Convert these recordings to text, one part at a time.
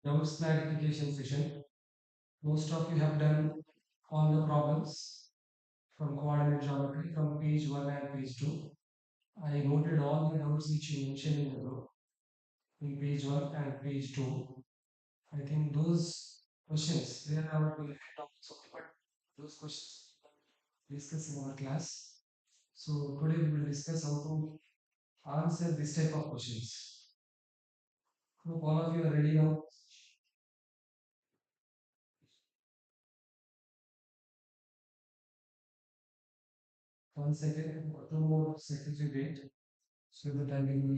Doubts clarification session. Most of you have done all the problems from coordinate geometry from page 1 and page 2. I noted all the doubts which you mentioned in the group in page 1 and page 2. I think those questions, they are our related topics only, but those questions we discuss in our class. So today we will discuss how to answer this type of questions. Hope all of you are ready now. 1 second, 2 more seconds we wait. So that I will.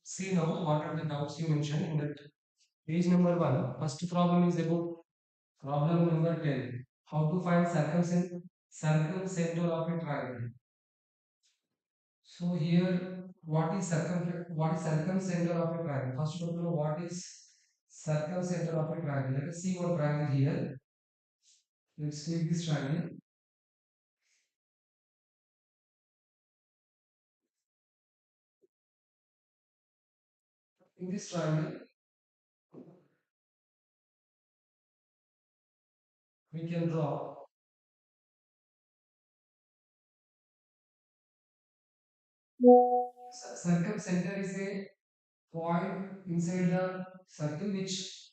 See now what are the doubts you mentioned in that page number 1. First problem is about problem number 10. How to find circumcenter of a triangle. So here what is circumcenter of a triangle? First of all, what is circumcenter of a triangle? Let us see one triangle here. Let's take this triangle. In this triangle, we can draw circumcenter is a point inside the circle which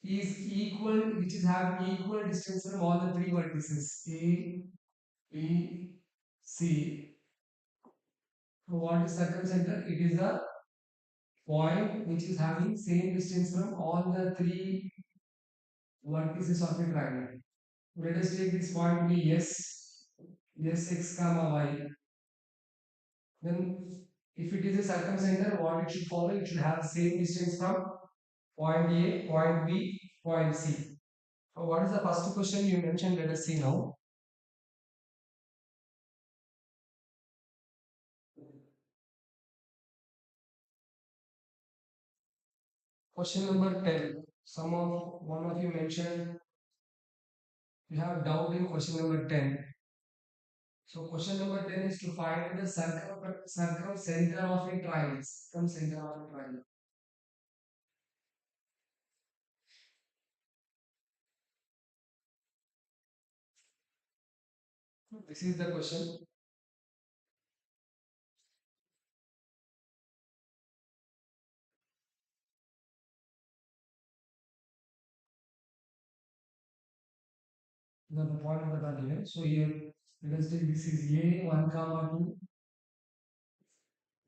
is having equal distance from all the three vertices A, B, C. So what is circumcenter? It is the point which is having same distance from all the three vertices of a triangle. Let us take this point be S x comma y. Then if it is a circumcenter, what it should follow? It should have the same distance from point A, point B, point C. So what is the first question you mentioned? Let us see now. Question number 10. One of you mentioned you have doubt in question number 10. So question number 10 is to find the circumcenter of a triangle. Circumcenter of a triangle. This is the question. The point of the triangle. So here let us take this is A 1 comma 2.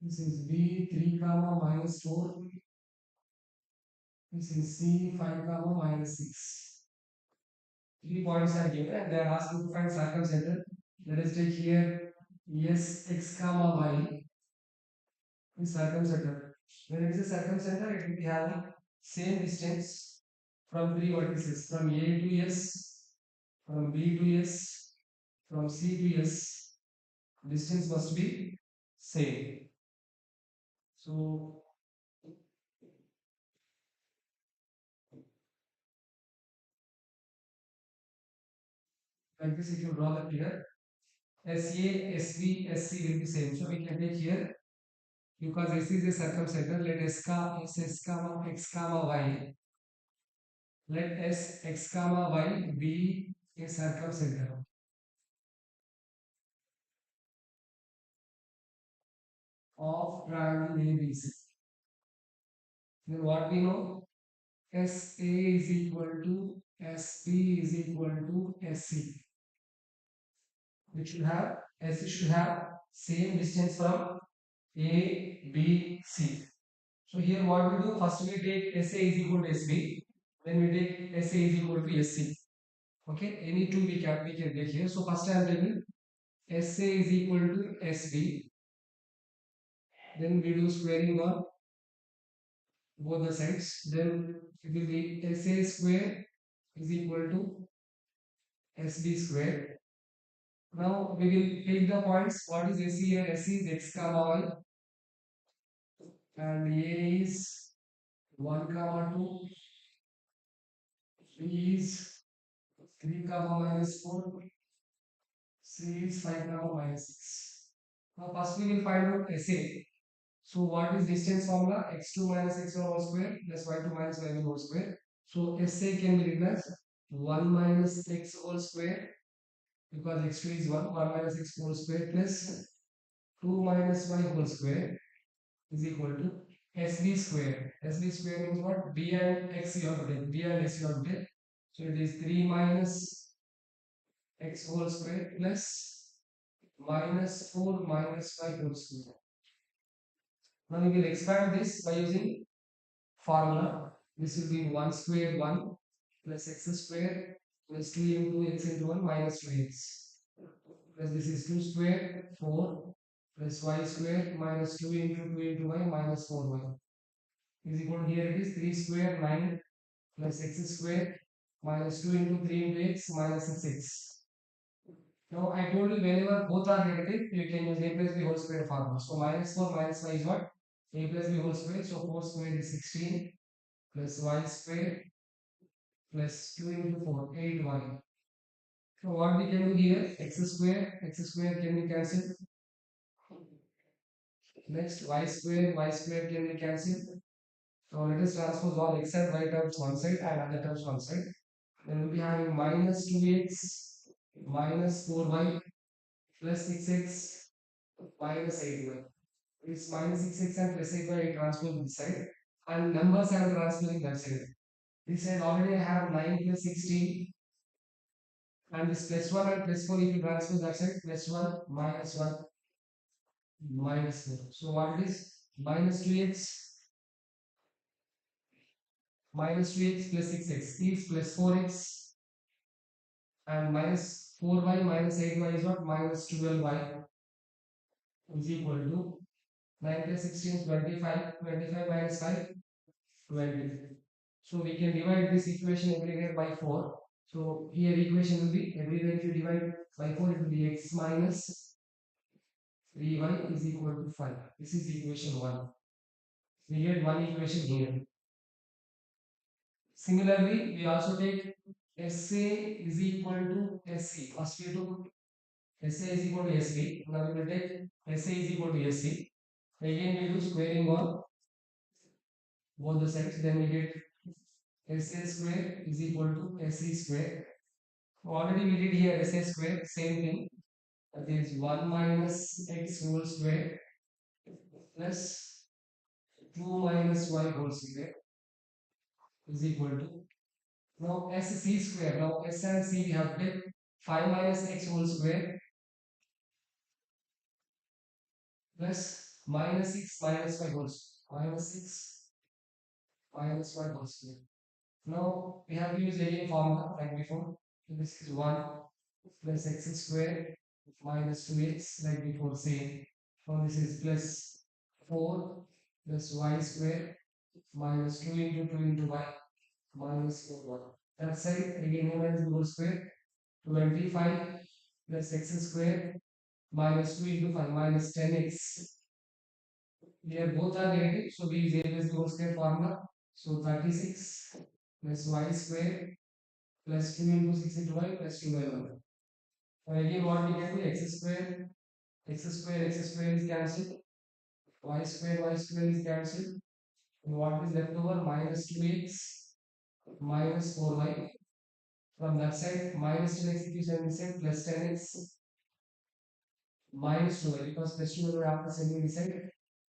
This is B 3 comma minus 4. This is C 5 comma minus 6. 3 points are given and they are asking to find circumcenter. Let us take here S x comma y is circumcenter. When it is a circumcenter, it will be having same distance from three vertices from A to S, from B to S, from C to S. Distance must be same. So Like this, if you draw the figure, SA, SB, SC will be same. So we can take here, because S is a circumcenter, let S comma X comma Y, let S X comma Y be a circumcenter of triangle ABC. Then what we know? SA is equal to SB is equal to SC, which should have SC should have same distance from A, B, C. So here what we do? First we take SA is equal to SB, then we take SA is equal to SC. Okay, any two we can take here. So first I am taking SA is equal to SB, then we do squaring on both the sides. Then it will be SA square is equal to SB square. Now we will take the points. What is AC here? AC is X comma Y, and A is 1 comma 2, B is 3 comma minus 4, C is 5 comma minus 6. Now first we will find out SA. So what is distance formula? X2 minus x1 whole square plus y2 minus y1 whole square. So SA can be written as 1 minus x whole square, because x2 is 1, 1 minus x whole square plus 2 minus y whole square is equal to SB square. SB square means what? B and x you have to take. B and x you have to take. So it is 3 minus x whole square plus minus 4 minus y whole square. Now we will expand this by using formula. This will be 1 square 1 plus x square plus 2 into x into 1 minus 2x. Plus this is 2 square 4 plus y square minus 2 into y minus 4y is equal to, here it is 3 square 9 plus x square minus 2 into 3 into x minus 6x. Now I told you whenever both are negative, you can use a plus b whole square formula. So minus 4 minus y is what? A plus b whole square. So 4 square is 16 plus y square plus 2 into 4, 8y. So what we can do here? X square can be cancelled. Next y square can be cancelled. So let us transpose all x and y terms one side and other terms one side. Then we'll be having minus 2x minus 4y plus 6x minus 8y. It's minus 6x and plus 8y transpose this side. And numbers I am transposing that side. This side already I have 9 plus 16. And this plus 1 and plus 4, if you transpose that side, plus 1 minus 4. So what it is? Minus 2x plus 6x is plus 4x, and minus 4y minus 8y is what? Minus 12y is equal to 9 plus 16 is 25. 25 minus 5, 20. So we can divide this equation everywhere by 4. So here equation will be, everywhere if you divide by 4, it will be x minus 3y is equal to 5. This is equation 1. We get one equation here. Similarly, we also take SA is equal to SC. First we took SA is equal to SB. Now we will take SA is equal to SC. Again we do squaring on both the sides. Then we get SA square is equal to SC square. Already we did here SA square, same thing. That is 1 minus x whole square plus 2 minus y whole square is equal to, now SC square. Now S and C we have to take 5 minus x whole square plus minus 6 minus 5 whole square. Minus 6 minus 5 whole square. Now we have to use again formula like before. So this is 1 plus x square minus 2x like before, same. Now this is plus 4 plus y square minus 2 into 2 into y minus 4y. That side again minus whole square, 25 plus x square minus 2 into 5 minus 10x. Here both are negative, so we use a plus b whole square formula. So 36 plus y square plus 2 into 6 into y plus 2 by 1. Again, what we can do, x square is cancelled, y square is cancelled. And what is left over? Minus 2x minus 4y. From that side, minus 10x if you send this side, plus 10x minus 12 because plus 12 after sending this side,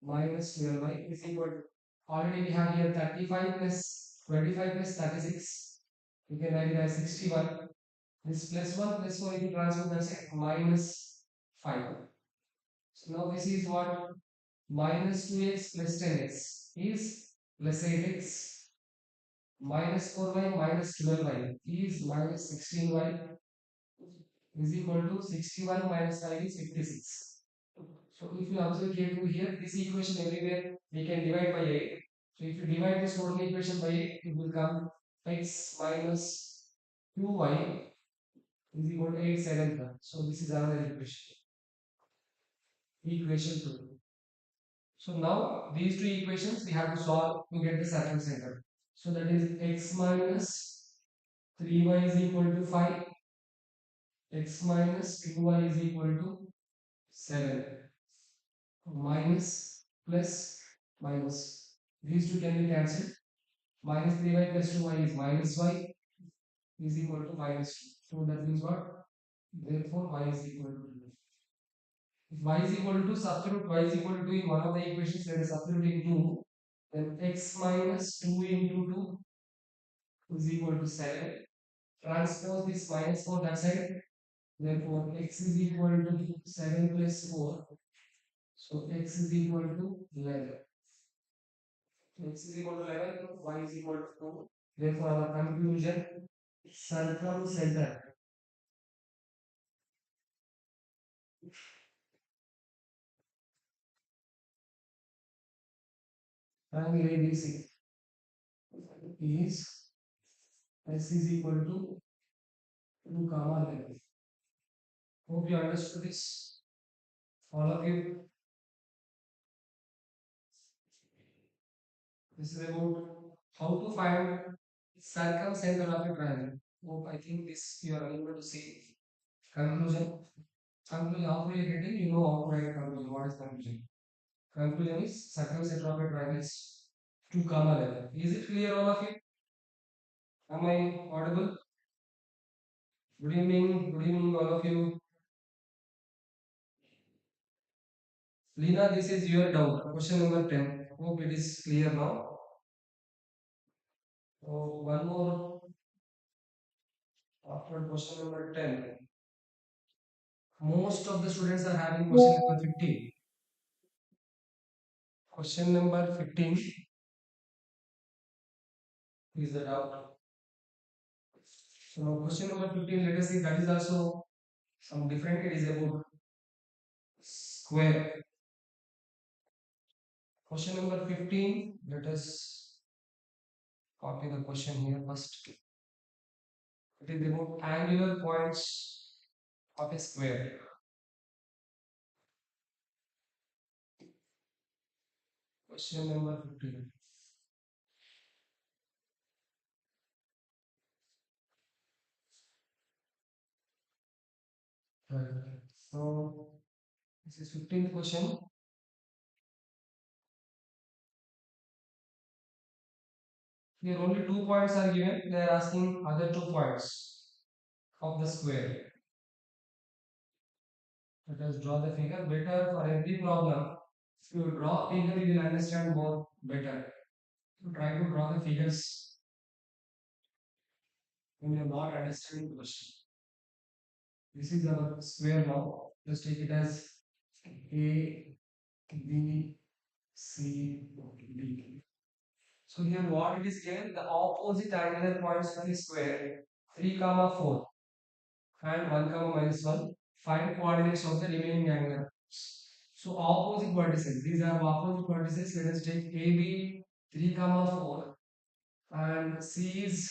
minus 12y is equal to, already we have here 35 plus 25 plus 36. You can write it as 61. This plus 1 if you transfer that side, minus 5. So now this is what, minus 2x plus 10x is plus 8x minus 4y minus 12y is minus 16y is equal to 61 minus 5 is 56. So if you observe carefully here, this equation everywhere we can divide by 8. So if you divide this total equation by 8, it will come x minus 2y is equal to 8 7. So this is another equation. Equation 2. So now these two equations we have to solve to get the circumcenter. So that is x minus 3y is equal to 5, x minus 2y is equal to 7, minus plus minus. These two can be cancelled. Minus 3y plus 2y is minus y is equal to minus 2. So that means what? Therefore y is equal to 2. If y is equal to, substitute y is equal to 2 in one of the equations, let us substitute in 2. Then x minus 2 into 2 is equal to 7. Transpose this minus 4 that side. Therefore, x is equal to 7 plus 4. So, x is equal to 11. X is equal to 11, y is equal to 2. Therefore, our conclusion, circumcenter, triangle ABC is s is equal to 2 comma 11. Hope you understood this. All of you. This is about how to find circumcenter of a triangle. Hope I think this you are able to see. Conclusion. Conclusion after you getting, you know how to write conclusion. What is conclusion? Conclusion is circumcenter of a triangle is 2 comma 11. Is it clear all of you? Am I audible? Good evening all of you. Lina, this is your doubt. Question number 10. Hope it is clear now. So one more after question number 10. Most of the students are having question number 15. Question number 15 is the doubt. So now question number 15, let us see, that is also some different, it is about square. Question number 15, let us copy the question here first. It is about angular points of a square. Question number 15. Right. So this is 15th question. Here only 2 points are given. They are asking other 2 points of the square. Let us draw the figure. Better for every problem. If you draw figure, you will understand more better. So try to draw the figures when you are not understanding the question. This is our square now. Just take it as A, B, C, D. So here what it is given, the opposite angular points of the square 3 comma 4 and 1 comma minus 1. Find coordinates of the remaining angular points. So opposite vertices, these are opposite vertices. Let us take AB 3 comma 4 and C is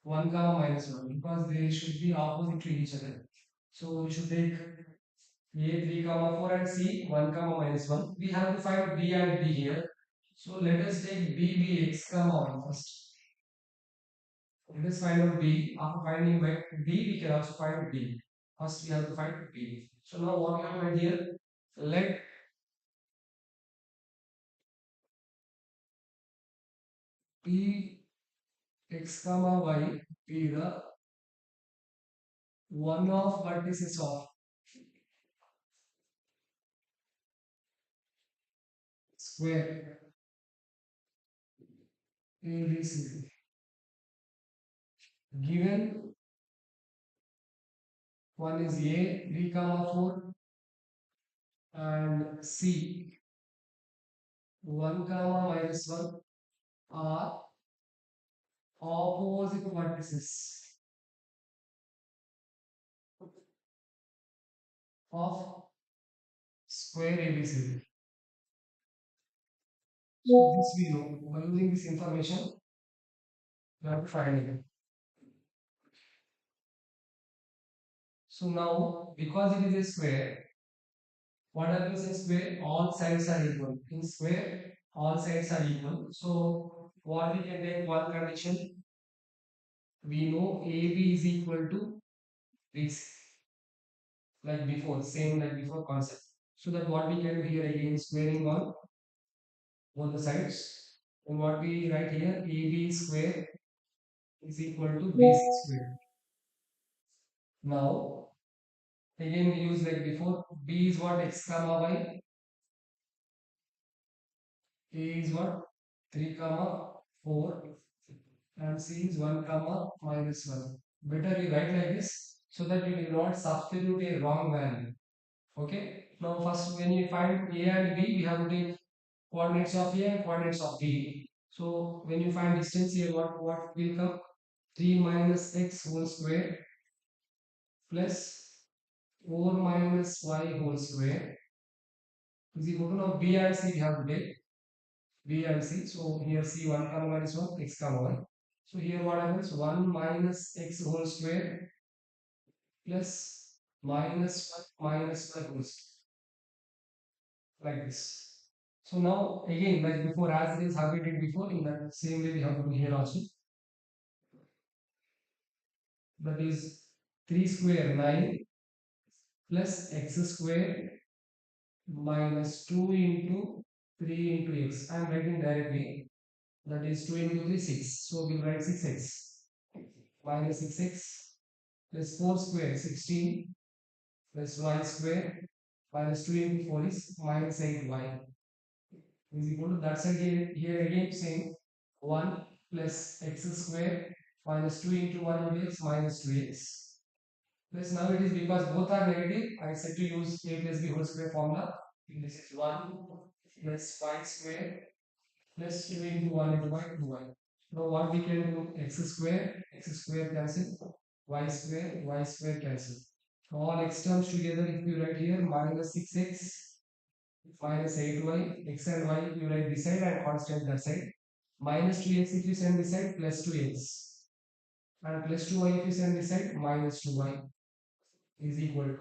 1 comma minus 1 because they should be opposite to each other. So we should take A 3 comma 4 and C 1 comma minus 1. We have to find B and D here. So let us take B x comma 1 first. Let us find out B. After finding by D, we can also find D. First, we have to find P. So now what we have to here? Let P x comma y be the one of vertices of square ABC. Given one is A 3 comma 4 and C 1 comma minus 1 are opposite vertices of square ABC. So this we know. By using this information, we have to find it. So now, because it is a square, what happens in square? All sides are equal. In square, all sides are equal. So what we can take one condition, we know AB is equal to BC, like before, same like before concept. So that what we can do here again, squaring on both the sides. And what we write here, AB square is equal to BC square. Now, again we use like before, B is what x comma y, A is what 3 comma 4 and C is 1 comma minus 1. Better you write like this so that you will not substitute a wrong value. Okay. Now first when you find A and B, we have to take coordinates of A and coordinates of B. So when you find distance here, what will come? 3 minus x whole square plus 4 minus y whole square is equal to now B and C we have to take. B and C. So here C 1 comma minus 1 x comma 1. So here what happens? 1 minus x whole square plus minus 1 minus y whole square like this. So now again like before as it is how we did before in the same way we have to do here also. That is 3 square 9 plus x square minus 2 into 3 into x. I am writing directly. That is 2 into 3 6. So we will write 6x minus 6x plus 4 square 16 plus y square minus 2 into 4 is minus 8y is equal to that's again here again same 1 plus x square minus 2 into 1 into x minus 2x plus now it is because both are negative I said to use a plus b whole square formula. This is 1 plus y square plus 2 into 1 into y 2y. Now what we can do x square cancel y square cancel. All x terms together if you write here minus 6x minus 8y, x and y you write this side and constant that side. Minus 2x if you send this side plus 2x and plus 2y if you send this side minus 2y is equal to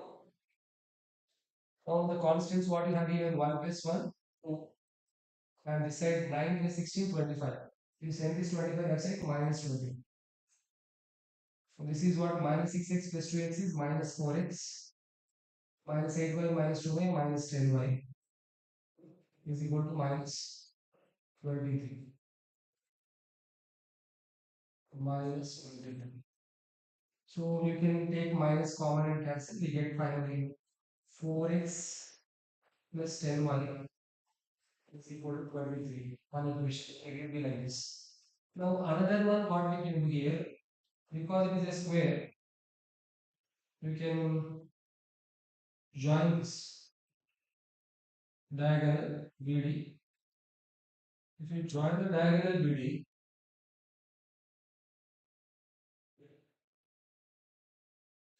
all the constants what you have here 1 plus 1 2 and this side 9 plus 16 25. You send this 25 that side minus 20. So this is what minus 6x plus 2x is minus 4x minus 8y minus 2y minus 10y is equal to minus 23 minus 23. So you can take minus common and cancel. We get finally 4x plus 10y is equal to 23. One equation. It will be like this. Now another one what we can do here because it is a square you can join this diagonal BD. If you join the diagonal BD,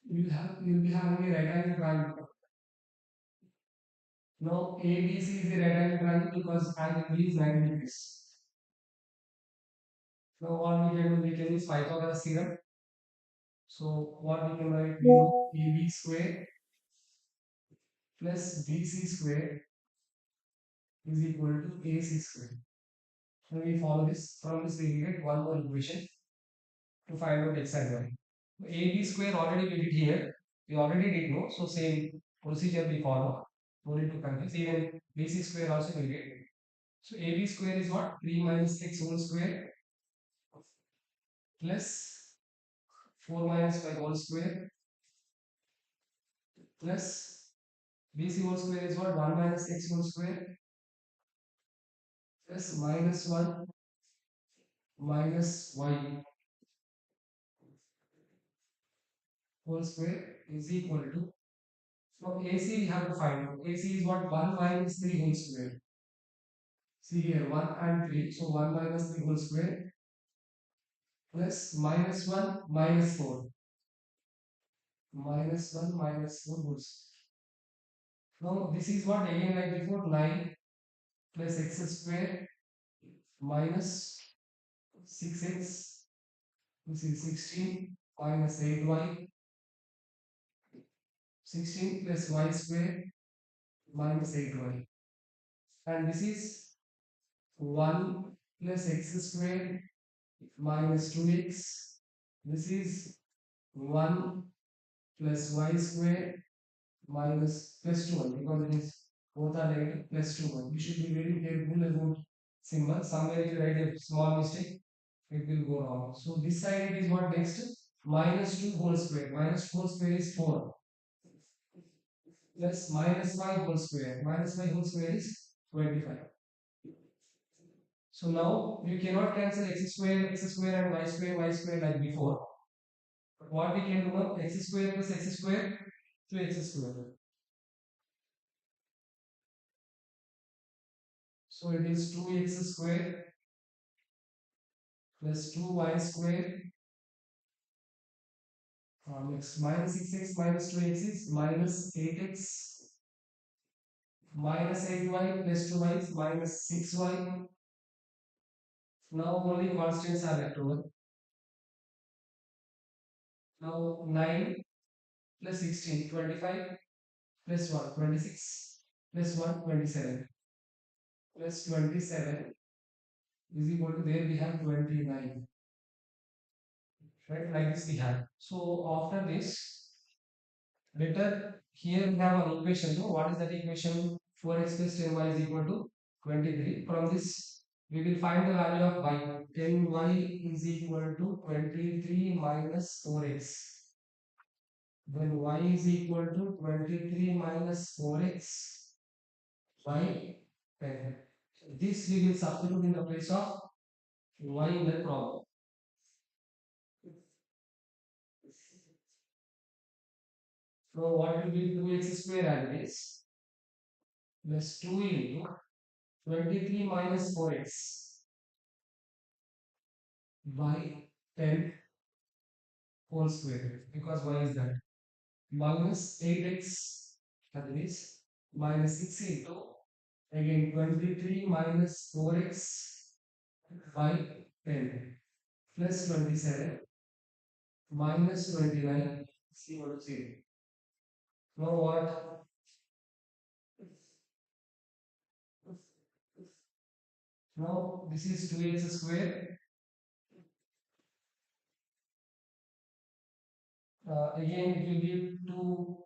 you'll be having a right angle triangle. Now ABC is a right angle triangle because angle B is 90 degrees. Now what we can do, we can use Pythagoras theorem. So what we can write, we know AB square plus BC square is equal to AC square. And we follow this. From this we get one more equation to find out x and y. AB square already we did here. We already did know, so same procedure we follow. No need to confuse. Even BC square also we did. So AB square is what? 3 minus x whole square plus 4 minus 5 whole square plus BC whole square is what? 1 minus x whole square plus minus 1 minus y whole square is equal to. From AC we have to find out. AC is what? 1 minus 3 whole square. See here 1 and 3. So 1 minus 3 whole square plus minus 1 minus 4. Minus 1 minus 4 whole square. Now this is what again like before 9 plus x square minus 6x. This is 16 minus 8y. 16 plus y square minus 8y. And this is 1 plus x square minus 2x. This is 1 plus y square minus plus 2 because it is both are negative plus 2 1. You should be very careful about symbol. Somewhere if you write a small mistake, it will go wrong. So this side it is what next? Minus 2 whole square. Minus 2 whole square is 4 plus minus 5 whole square. Minus 5 whole square is 25. So now you cannot cancel x square and y square like before. But what we can do now, x square plus x square to x square. So it is 2x square plus 2y square. Next minus 6x minus 2x is minus 8x minus 8y plus 2y is minus 6y. Now only constants are left over. Now 9 plus 16, 25 plus 1, 26 plus 1, 27 plus 27 is equal to there we have 29. Right, like this we have. So after this, better here we have an equation. So what is that equation? 4x plus 10y is equal to 23. From this, we will find the value of y. 10y is equal to 23 minus 4x. Then y is equal to 23 minus 4x by 10. This we will substitute in the place of y in the problem. So what will be 2x square and this plus 2 into 23 minus 4x by 10 whole square because y is that minus 8x that is minus 6 into again 23 minus 4x by 10 plus 27 minus 29 see what to say. Now what? Now this is 2x square. Again it will be 2.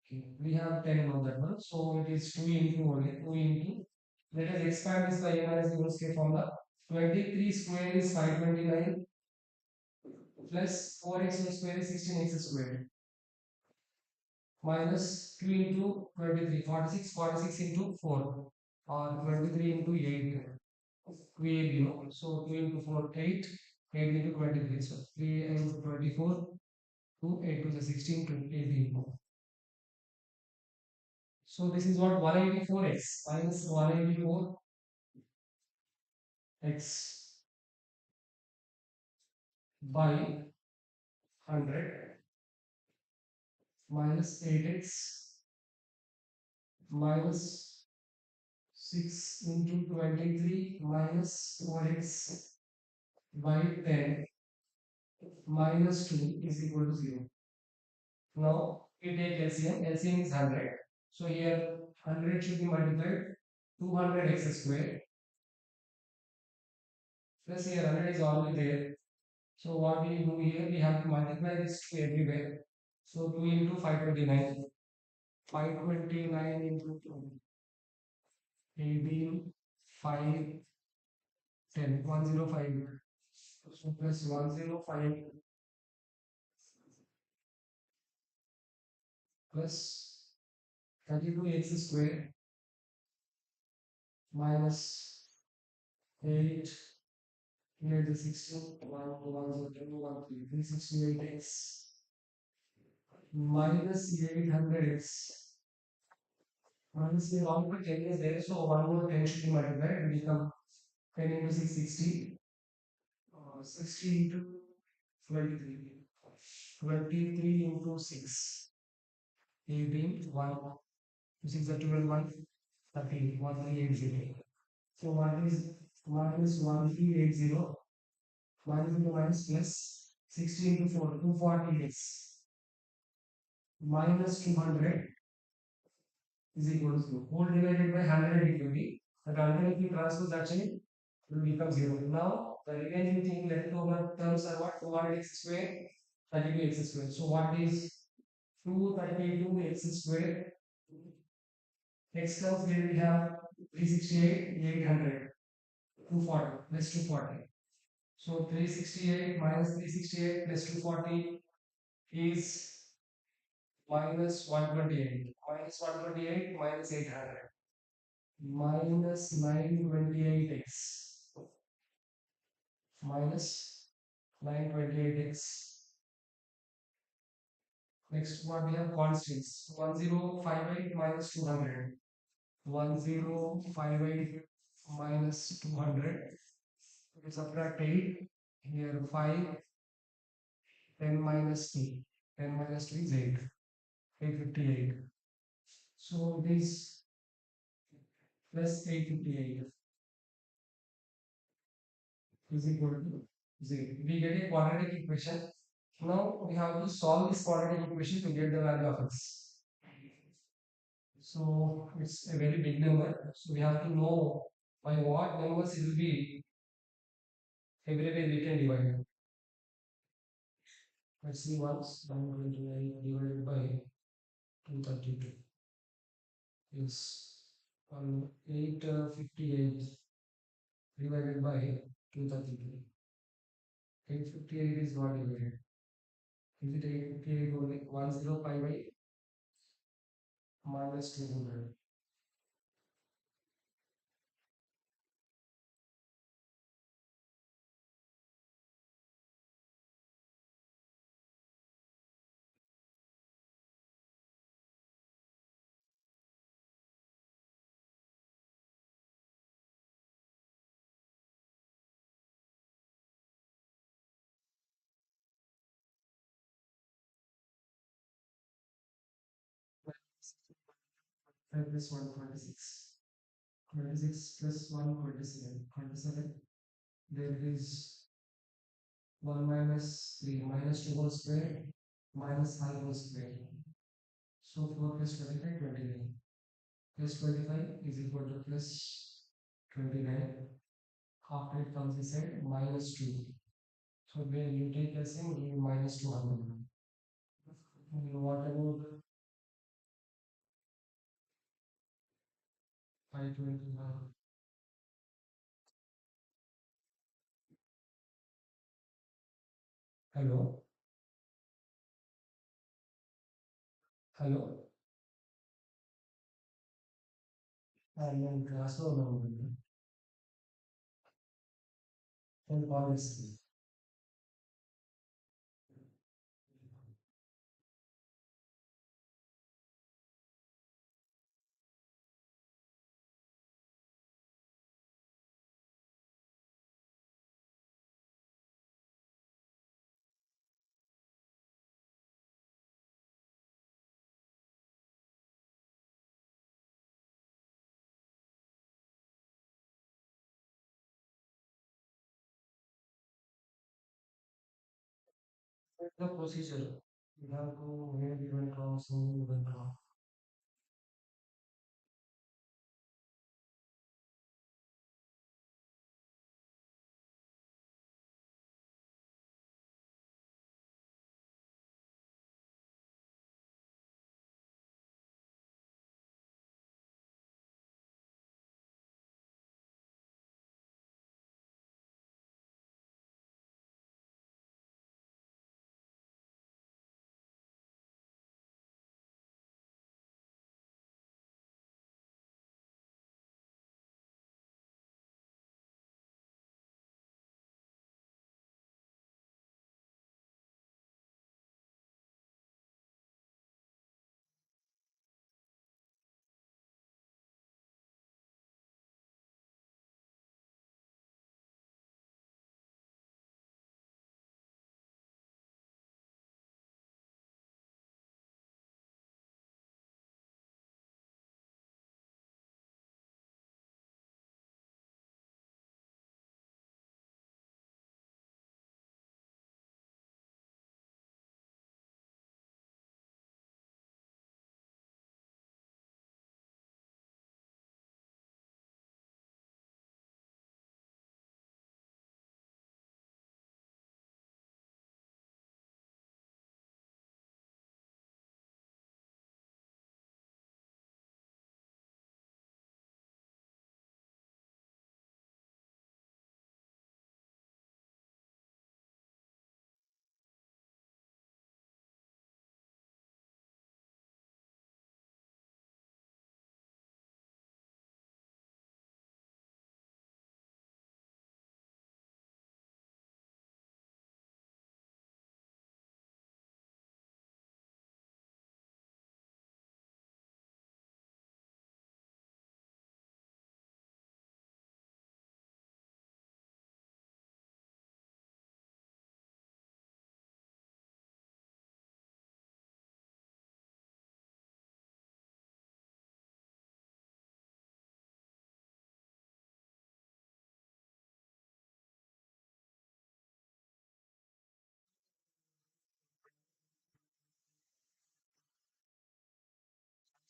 Okay, we have 10 on that one. So it is 2 into only 2 into. Let us expand this by n minus the whole square formula. 23 square is 529 plus 4x whole square is 16x square minus 2 into 23 46 46 into 4 or 23 into 8 we know. So 2 into 4 8 8 into 23 so 3 into 24 2 8 to the 16 to 18. So this is what 184x minus 184x by 100 minus 8x minus 6 into 23 minus 4x by 10 minus 2 is equal to 0. Now we take LCM. LCM is 100. So here 100 should be multiplied 200x square plus here 100 is already there. So what we do here, we have to multiply this to everywhere. So 2 into 529. 529 into 18, 5, 10, 105. So plus 105 plus 32x square minus 8, 8 is 16, 1, 1, 0, 1, 3, 368x minus 800x. Minus the wrong to 10 is there, so one more 10 should be multiplied. It will become 10 into 6, 60. 60 into 23. 23 into 6. 18, 1. 6 is 12, 1. 13, 1380. So what is 1380? Minus into minus plus 60 into 4, 240 x minus 200 is equal to 0. Whole divided by 100 it will be. That 100 if you transfer actually will become 0. Now the remaining thing left over terms are what? 200x square, 32x square. So what is 232x square? X terms here we have 368, 800, 240 plus 240. So 368 minus 368 plus 240 is minus 128. Minus 128 minus 800. Minus 928x. Minus 928x. Next what we have constants. 1058 minus 200. 1058 minus 200. We subtract 8. Here 5. 10 minus 2. 10 minus 2 is 8. 858. So it is plus 858 is equal to 0. We get a quadratic equation. Now we have to solve this quadratic equation to get the value of x. So it's a very big number. So we have to know by what numbers it will be everywhere we can divide. Let's see once 129 divided by 232 is 858 divided by 232. 858 is not divided. Is it 858 only? 1058 minus 200. Plus 126. 26 plus 127. 27. There is 1 minus 3 minus 2 whole square minus 5 whole square. So 4 plus 25, 29. Plus 25 is equal to plus 29. After it comes inside minus 2. So when you take LCM, give minus 200. What about 529? Hello? Hello? And then class no. And policy. The procedure. You have to where you went wrong, so you went wrong.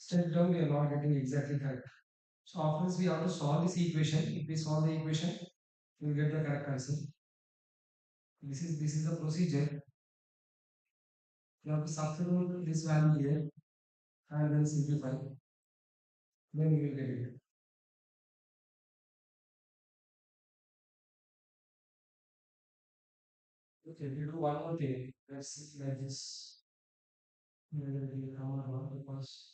step down, we are not getting exactly correct. So after this, we have to solve this equation. If we solve the equation, we will get the correct answer. This is the procedure. You have to substitute this value here and then simplify. Then you will get it. Okay, we do one more thing. Let's see like this. Whether it will come or not because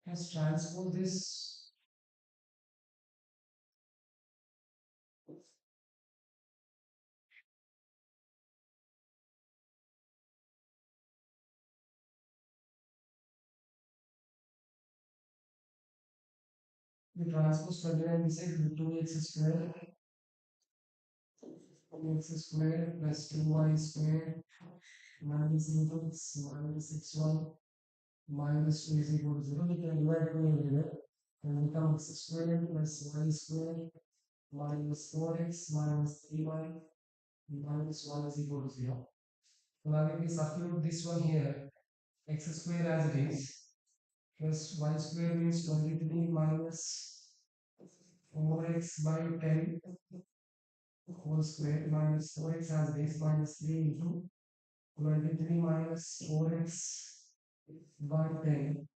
let's transpose this. We transpose 29 this side with 2x square. 2x square plus 2y square minus x minus x1 minus 2 is equal to 0. We can divide 2 everywhere. And become x square plus y square minus 4x minus 3y minus 1 is equal to 0. So now if we substitute this one here, x square as it is, plus y square means 23 minus 4x by 10 whole square minus 4x as it is minus 3 into 23 minus 4x by 10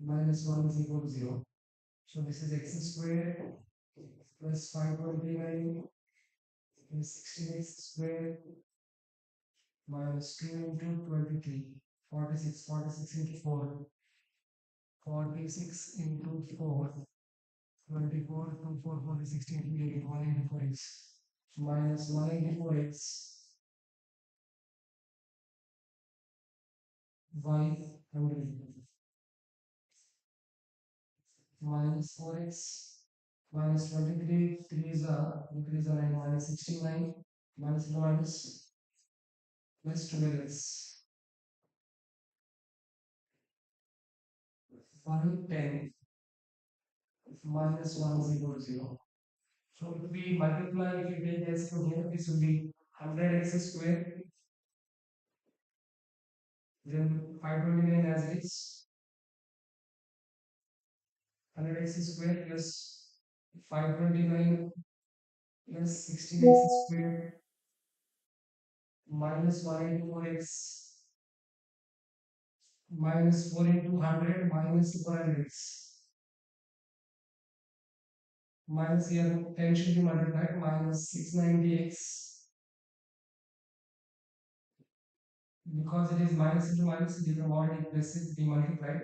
minus 1 is equal to 0. So this is x square plus 529 is 16x square minus 2 into 23, 46, 46 into 4, 46 into 4, 24, 2, 4, 40, 16, 8, 184x minus 184x by 100 minus 4x minus 23, 3 is a increase a 9 minus 69 minus minus plus 12x 110 minus 1 is equal to 0. So if we multiply, if we take x from here, this will be 100x square, then 529 as it is, 100x square plus 529 plus 16x square minus 184x minus 4 into 100 minus 400x minus here 10 should be multiplied minus 690x because it is minus into minus we have already plus it be multiplied.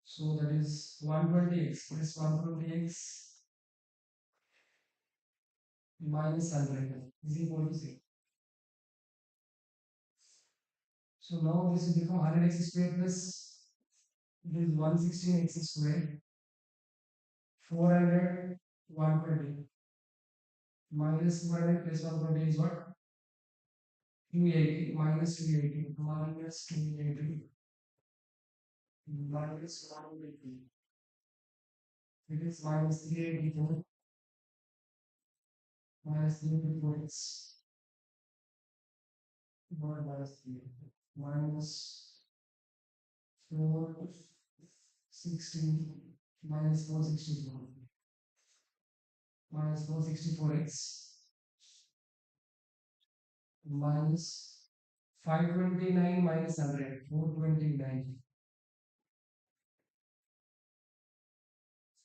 So that is 120x plus 120x minus 100 is equal to 0. So now this will become 100x square plus this is 116x square 400 120 minus 200 plus 120 is what 280 minus 280 minus 280 minus 180 it is minus 384 minus 384 is not minus 3 minus 416 minus 464 minus 464x minus 529 minus 100 429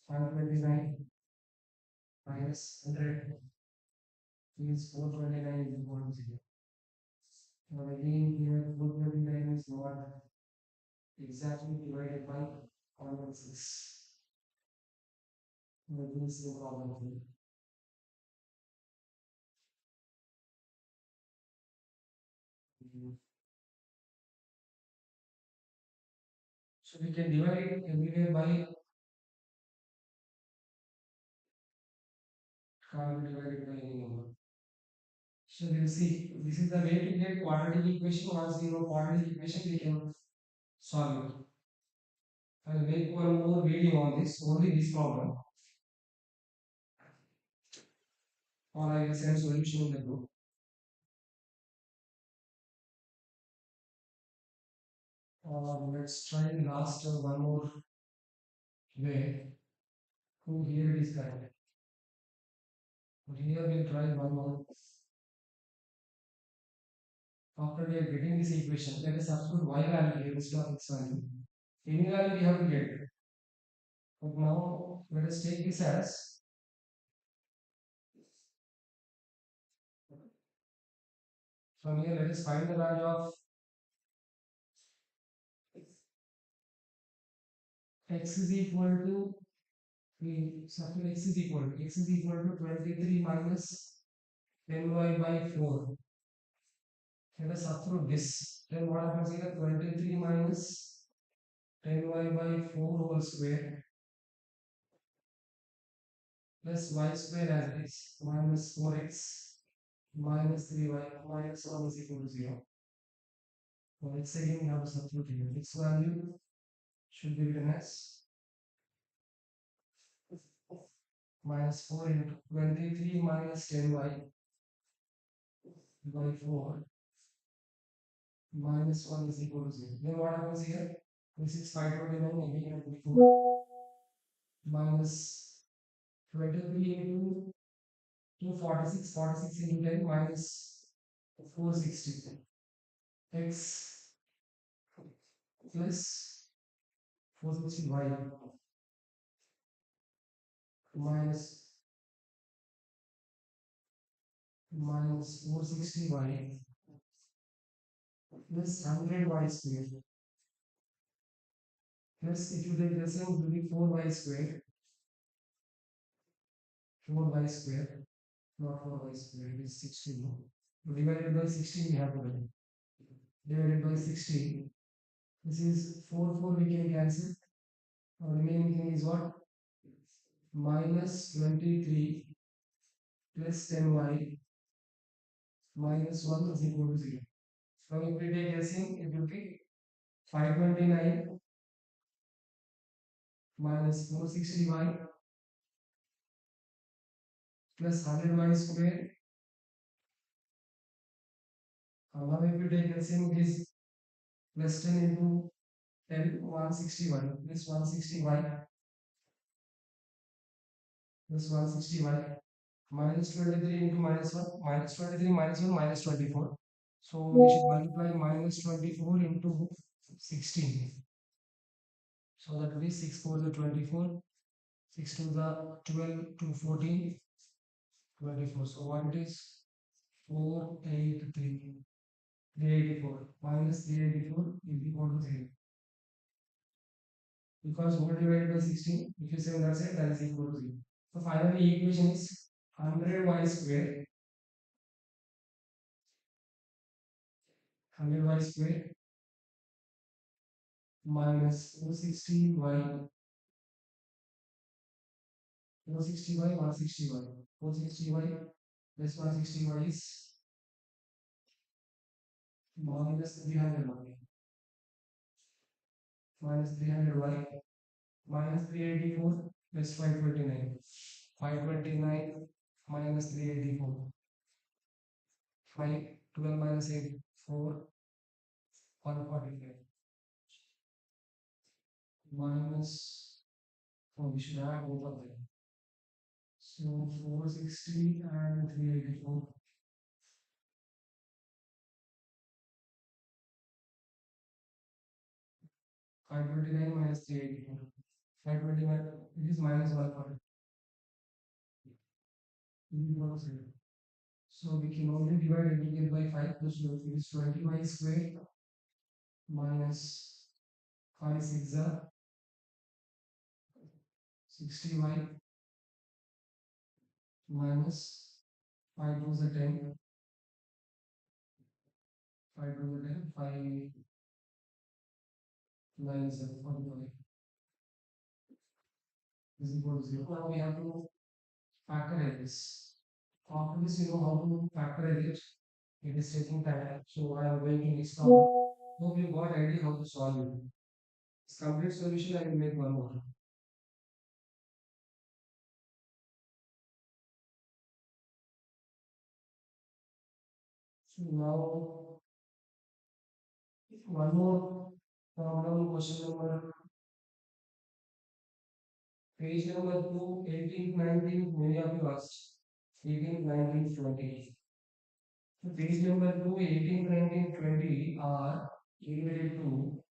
529 minus 100 is 429 is equal to 0. Now again here 429 is not exactly divided by 116. That is the problem here. So we can divide it everywhere by can't be divided by any number. So we'll see. This is the way to get quadratic equation. Once we know quadratic equation, we can solve it. I will make one more video on this, only this problem, or I will send solution in the group. Let's try last one more way. So here it is correct. But here we'll try one more. After we are getting this equation, let us substitute y value here instead of x value. Any value we have to get. But now let us take this as from here let us find the value of x is equal to we substitute x is equal to 23 minus 10y by 4. Let us substitute this. Then what happens here? 23 minus 10y by 4 whole square plus y square as it is minus 4x minus 3y minus 1 is equal to 0. So x again we have to substitute here. X value should be written as minus 4 into 23 minus 10y by 4 minus 1 is equal to 0. Then what happens here? This is 529 again and before minus 23 into 246, 46 into 10 minus 460. X plus 460y minus 460y plus 100y squared plus if you take the same it will be 4y squared 4y squared not 4y squared it is 16 divided by 16 we have to write divided by 16 this is 4 we can cancel remaining thing is what minus 23 plus 10y minus 1 is equal to 0. Now if we take LCM it will be 529 minus 460y plus 100y square. Now if you take LCM it is plus 10 into 10 161 plus 160y plus 160y minus 23 into minus 1 minus 23 minus 1 minus 24. So we should multiply minus 24 into 16. So that will be 6 4 the 24, 6 to the 12 to 14, 24. So what it is 483, 384 minus 384 is equal to 0. Because 4 divided by 16, if you say on that side, that is equal to 0. So finally, equation is 100y square, 100y square minus 460y, 460y, 160y, 460y plus 160y is minus 300y, minus 300y minus 384 plus 529, 529 minus 384, 5, 12 minus 8, 4, 145 minus, oh, we should add both of them. So 460 and 384. 529 minus 384. 529, it is minus 140. So we can only divide everything by 5 plus 2. It is 20y squared minus 5 6 are 60y minus 5 2 is a 10. 5 2 is a 10. 5 9 is a 45. Is equal to 0. Now we have to factorize this. After this, you know how to factorize it. It is taking time. So I am going to next problem. Hope you got idea how to solve it. This complete solution I will make one more. So now one more Problem question number page number 2, 18, 19, many of you asked. 18, 19, 20. So page number 2, 18, 19, 20 are related to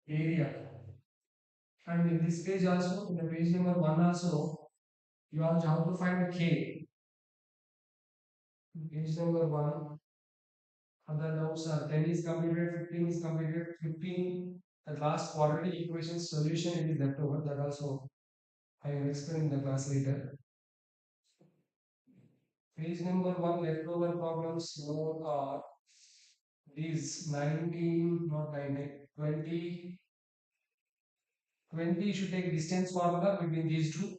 area. And in this page also, in the page number 1 also, you also have to find K. Page number 1, other doubts are 10 is completed, 15 is completed, 15, the last quadratic equation solution it is left over. That also I will explain in the class later. Page number 1, leftover problems more are these 19, not 19, 20. 20 should take distance formula between these two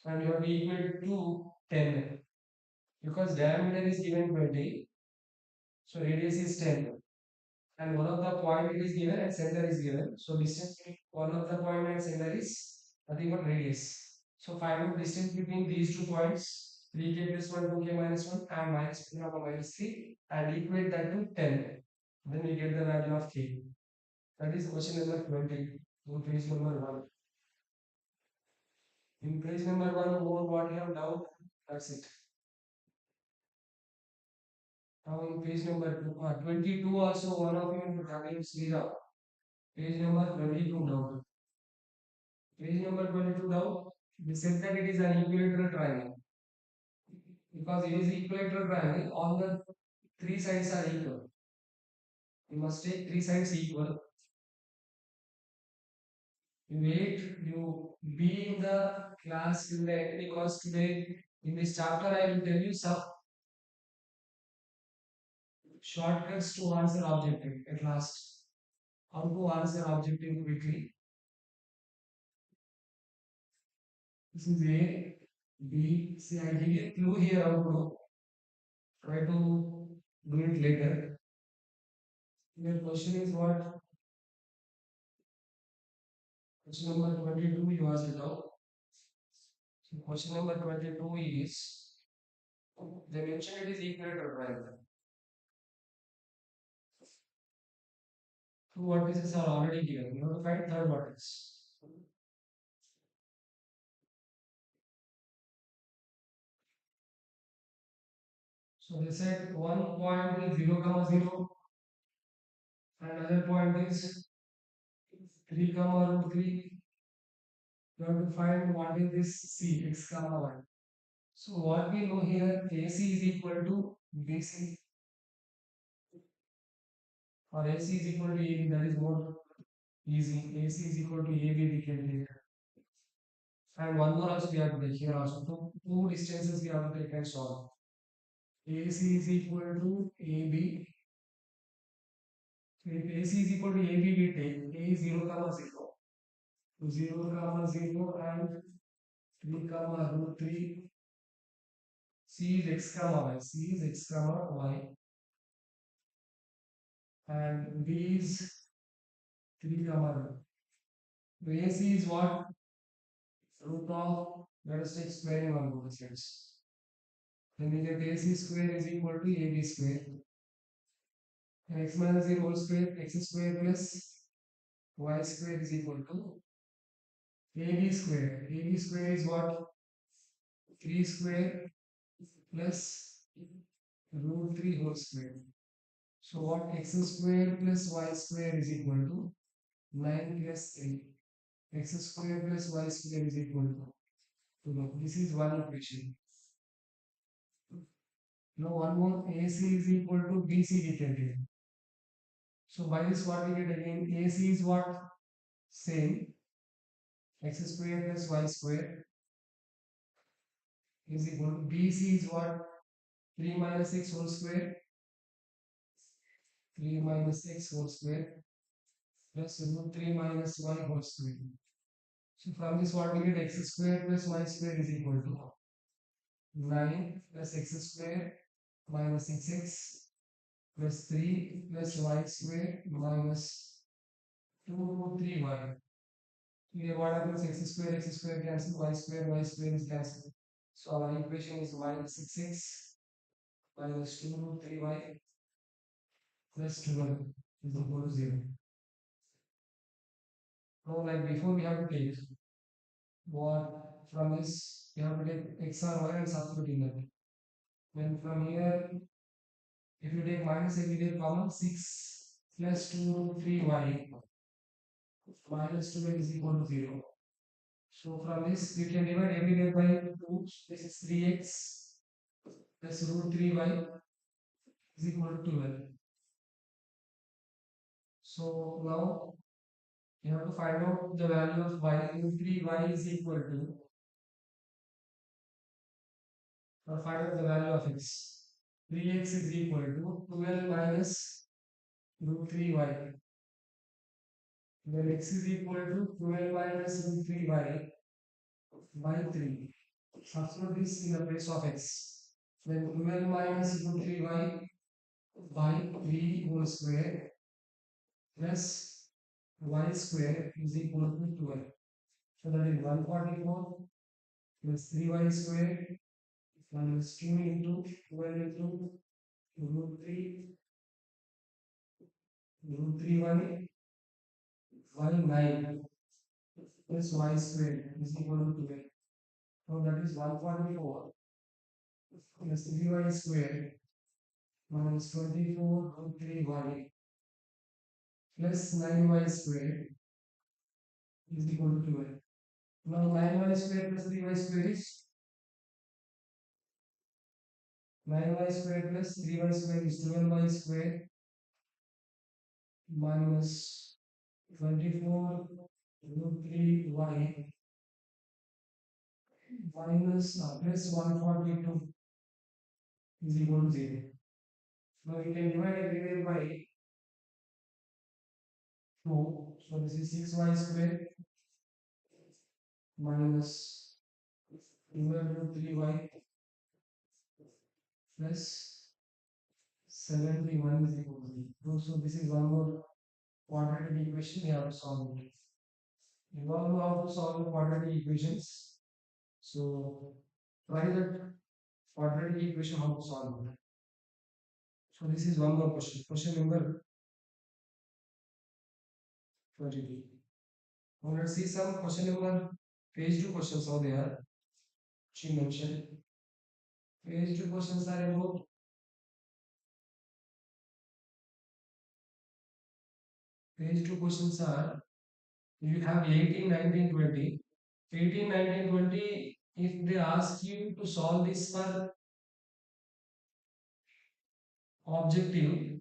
and you have to equal to 10 because diameter is given 20, so radius is 10 and one of the point it is given and center is given. So distance between one of the point and center is nothing but radius. So find out distance between these 2 points 3k plus 1 2k minus 1 and minus 3 or minus 3 and equate that to 10. Then we get the value of k. That is question number 20 on page number 1. In page number 1 more what you have down, that's it. Now in page number 22 also one of you having Srira. Page number 22 down. Page number 22 down. We said that it is an equilateral triangle. Because it is equilateral triangle, all the three sides are equal. You must take three sides equal. You wait, you be in the class till the end because today in this chapter I will tell you some shortcuts to answer objective at last. How to answer objective quickly. This is A, B, C. I give you a clue here how to try to do it later. Your question is what? Question number 22 you asked it out. So question number 22 is they mentioned it is equilateral triangle. Two vertices are already given. You have to find third vertex. So they said one point is 0, comma 0, and another point is 3, comma root 3. You have to find what is this C, x, comma y. So what we know here, AC is equal to BC or AC is equal to AB, that is more easy. AC is equal to AB, we can take. And one more also we have to take here also. Two distances we have to take and solve. AC is equal to AB. So if AC is equal to AB, we take A 0, comma 0. 0, comma 0 and 3, comma root 3. C is x, comma y. C is x, comma y. And B is 3, comma root. So AC is what? Root of, let us take squaring on both sides. Then we get AC square is equal to AB square. And x minus 0 whole square, x square plus y square is equal to AB square. AB square is what? 3 square plus root 3 whole square. So what x square plus y square is equal to 9 plus 3. X square plus y square is equal to 2. This is one equation. Now one more AC is equal to BC we can take. So by this what we get again? AC is what? Same. X square plus y square is equal to BC is what? 3 minus x whole square. 3 minus x whole square plus root 3 minus y whole square. So from this what we get? X square plus y square is equal to 9 plus x square minus 6x plus 3 plus y square minus 2 root 3y. Here what happens? X square cancel, y square is cancelled. So our equation is minus 6x minus 2 root 3y plus 12. is equal to 0. So like before we have to take what from this we have to take x or y and substitute in that. Then from here, if you take minus a, we take common 6 plus 2 root 3y minus 2 is equal to 0. So from this we can divide every day by 2. This is 3x plus root 3y is equal to 12. So now you have to find out the value of y. Root 3y is equal to, or find out the value of x. 3x is equal to 12 minus root 3y. Then x is equal to 12 minus root 3y by 3. Substitute this in the place of x. Then 12 minus root 3y by 3 whole square plus y square is equal to 12. So that is 144 plus 3y square minus 2 into 12 into root 3 root 3y by 9 plus y square is equal to 12. So that is 144 plus 3y square minus 24 root 3y plus 9y square is equal to 12. Now 9y square plus 3y square is 9y square plus 3y square is 12y square minus 24 root 3y minus plus 142 is equal to 0. Now we can divide everywhere by 2. So this is 6y square minus 12 root 3y plus 71 is equal to 0. So this is one more quadratic equation we have to solve it. You all know how to solve quadratic equations. So try that quadratic equation how to solve it. So this is one more question. Question number 22. Now let's see some question number page 2 questions how they are. She mentioned page 2 questions are about page 2 questions are you have 18, 19, 20. 18, 19, 20, if they ask you to solve this for objective,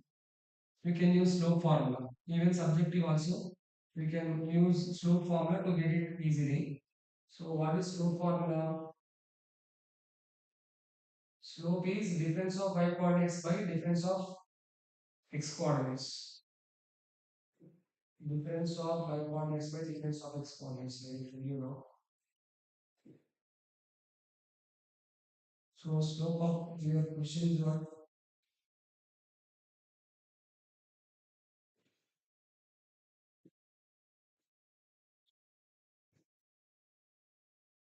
we can use slope formula. Even subjective also, we can use slope formula to get it easily. So what is slope formula? Slope is difference of y coordinates by difference of x coordinates. Difference of y coordinates by difference of x coordinates, like you know. So slope of your question is what?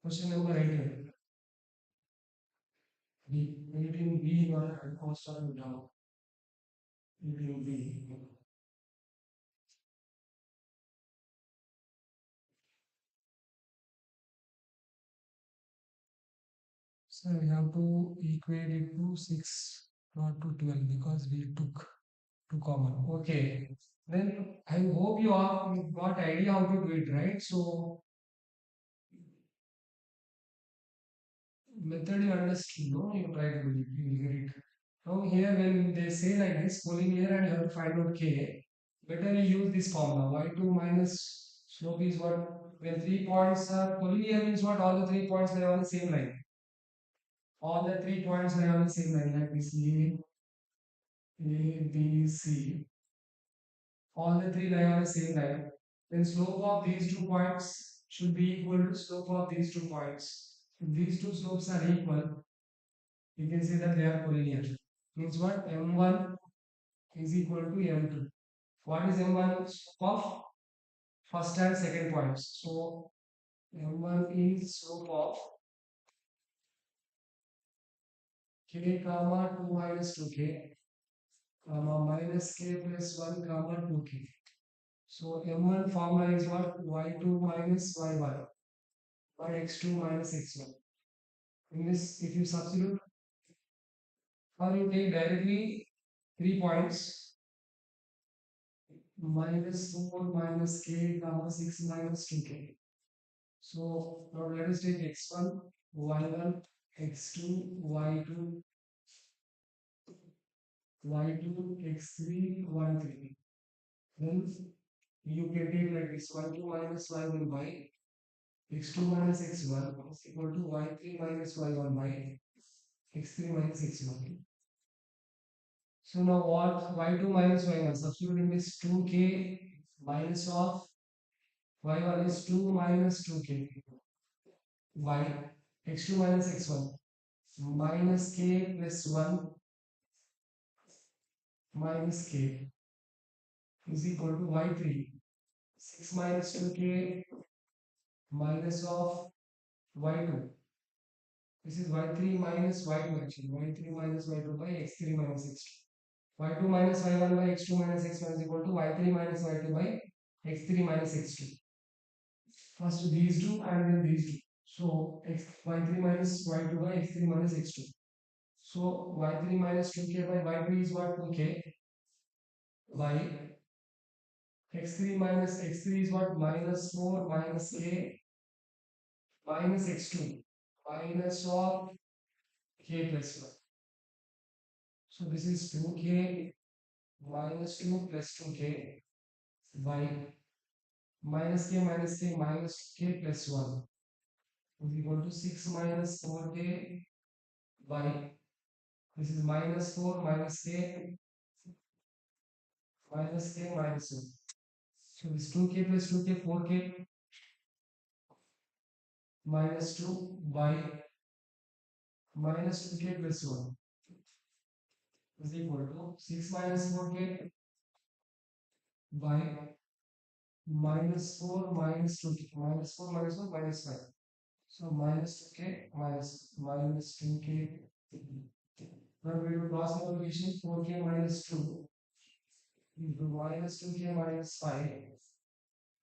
Question number 18. B. 18b or constant down. 18b. So we have to equate it to 6, not to 12, because we took 2 common. Okay. Then I hope you all got idea how to do it, right? So method you understood, no? You try to do it, you will get it. Now here when they say like this, collinear and you have to find out k, better you use this formula. Y2 minus slope is what? When 3 points are collinear means what? All the 3 points are on the same line. All the 3 points are on the same line, like this A, B, C. All the three lie on the same line. Then slope of these 2 points should be equal to slope of these 2 points. If these two slopes are equal, you can say that they are collinear. Means what? M1 is equal to M2. What is M1? Slope of first and second points. So M1 is slope of k comma 2 minus 2k minus k plus 1 comma 2k. So M1 formula is what? Y2 minus Y1 by x2 minus x1. In this, if you substitute or you take directly 3 points minus 4 minus k comma 6 minus 2k. So now let us take x1, y1, x2, y2, y2, x3, y3. Then you can take like this y2 minus y1 by x2 minus x1 is equal to y3 minus y1 by x3 minus x1. So now what y2 minus y1 substituting this 2k minus of y1 is 2 minus 2k y x2 minus x1 minus k plus 1 minus k is equal to y3 6 minus 2k minus of y2. This is y3 minus y2 actually. Y3 minus y2 by x3 minus x2. Y2 minus y1 by x2 minus x1 is equal to y3 minus y2 by x3 minus x2. First these two and then these two. So y3 minus y2 by x3 minus x2. So y3 minus 2k by y2 is what? 2k by x3 minus x3 is what? Minus 4 minus k minus x2 minus of k plus 1. So this is 2k minus 2 plus 2k by minus k minus k plus 1 is equal to 6 minus 4k by this is minus 4 minus k minus k minus 1. So this 2k plus 2k 4k minus 2 by minus 2k plus 1 is equal to 6 minus 4k by minus 4 minus 2k minus 4 minus 1 minus 5. So minus 2k minus 2k. Now we will cross multiplication 4k minus 2 into minus 2k minus 5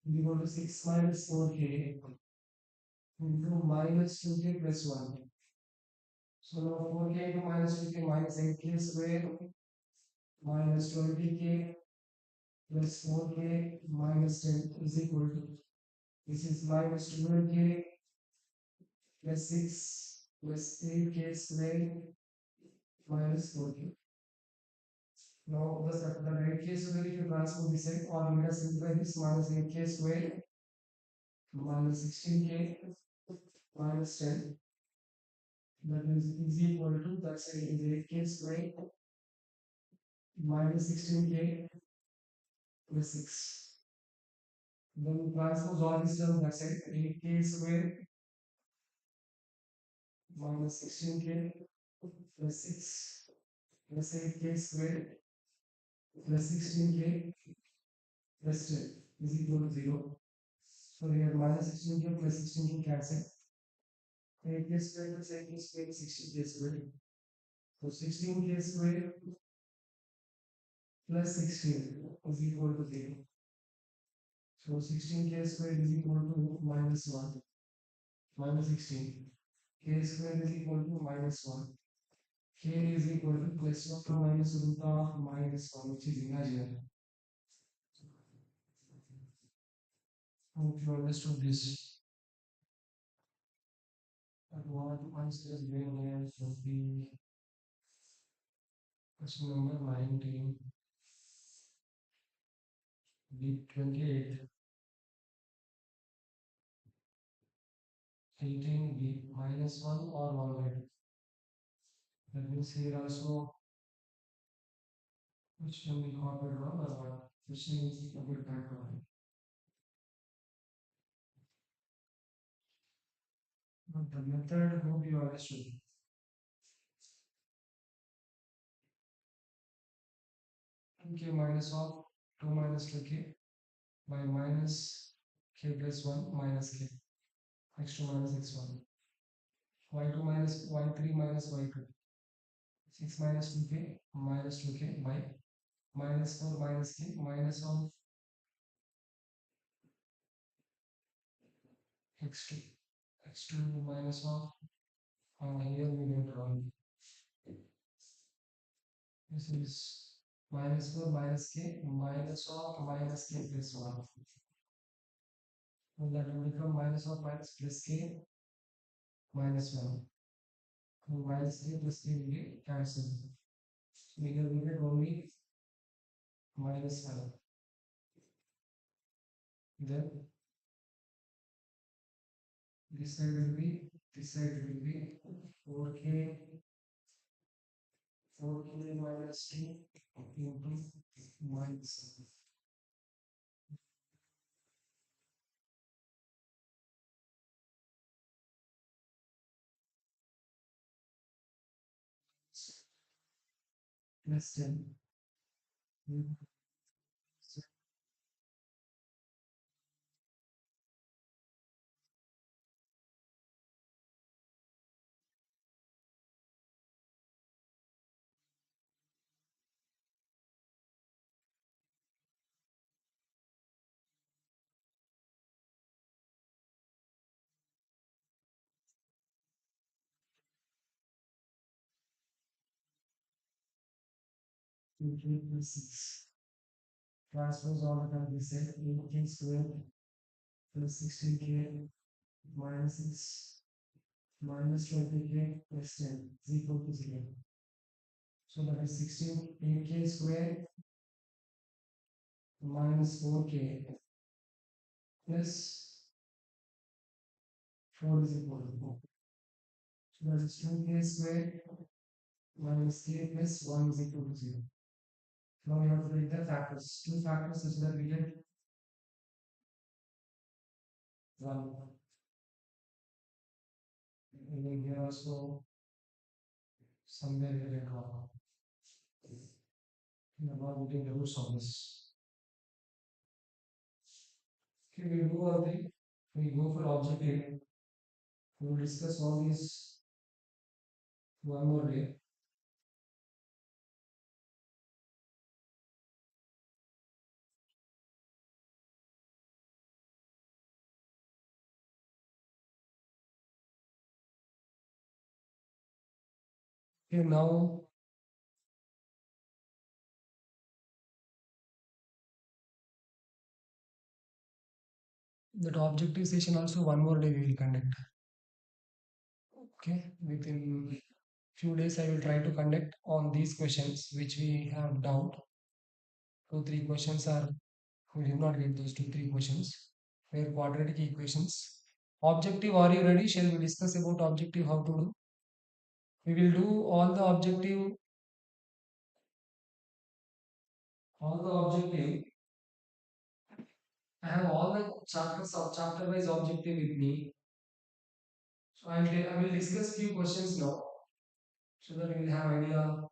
is equal to 6 minus 4k into minus 2k plus 1. So now 4k into minus 2k minus 8k square minus 20k plus 4k minus 10 is equal to this is minus 12k plus 6 plus 8k square minus 4k. Now the 8k square if you transform this side or let us simplify this minus 8k square minus 16k minus 10 that is equal to that side is 8k square minus 16k plus 6. Then transpose all these terms that side 8k square minus 16k plus 6 plus 8k square plus 16k plus 10 is equal to 0. So here minus 16k plus 16k cancel. 8k square plus 8k square is 16k square. So 16k square plus 16 is equal to 0. So 16k square is equal to minus 1 minus 16. K square is equal to minus 1. K is equal to plus 1 to minus root of minus 1 which is imaginary. Hope you understood this. And what answer is given here for the question number 19, B 28, 18, B minus 1 or 100. That means here also which can be copied wrong or what? Which is copied back wrong. But the method hope you understood. 2k minus of 2 minus 2k by minus k plus 1 minus k x2 minus x1 y2 minus y3 minus y2 6 minus 2k minus 2k by minus 4 minus k minus of x2 x2 minus of here we get wrong. This is minus 4 minus k minus of minus k plus 1. So that will become minus of minus plus k minus 1. So minus 3 plus 3 will be cancelled. So here we get only minus 1. Then this side will be this side will be 4k 4k minus 2 into minus plus 10. K plus 6. Transpose all the time we said 8k square plus 16k minus 6 minus 20k plus 10 is equal to 0. So that is 16 8k square minus 4k plus 4 is equal to 4. So that is 2k square minus k plus 1 is equal to 0. Now we have to take the factors. Two factors such that we get 1. And then here also somewhere we get 1. Now we take the roots of this. Okay, we do one thing. We go for objective. We will discuss all these one more day. Okay, now that objective session also one more day we will conduct. Okay, within few days I will try to conduct on these questions which we have doubt. 2 3 questions are we did not get those 2 3 questions. Where quadratic equations. Objective, are you ready? Shall we discuss about objective how to do? We will do all the objective. I have all the chapters of chapter wise objective with me. So I will discuss few questions now so that you will have idea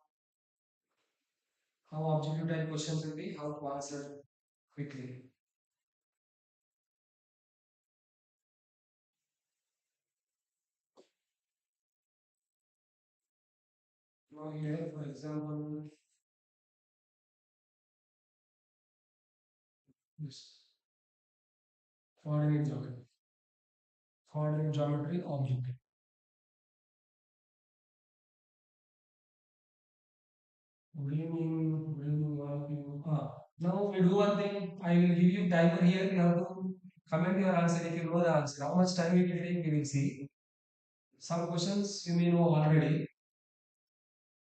how objective type questions will be, how to answer quickly. Now here, for example, this coordinate geometry, coordinate geometry objective. What do you mean? What do you mean? What do you, now we do one thing. I will give you timer here. You have to comment your answer if you know the answer. How much time it will take, we will see. Some questions you may know already.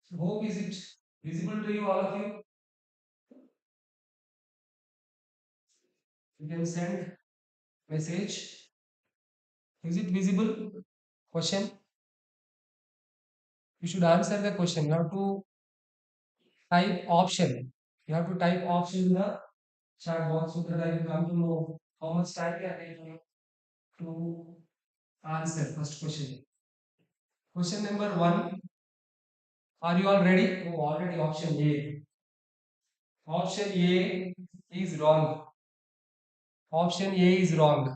So hope is it visible to you, all of you? You can send message. Is it visible? Question. You should answer the question. You have to type option. You have to type option in the chat box so that I will come to know how much time you are taking to answer first question. Question number 1. Are you all ready? Oh, already option A. Option A is wrong. Option A is wrong.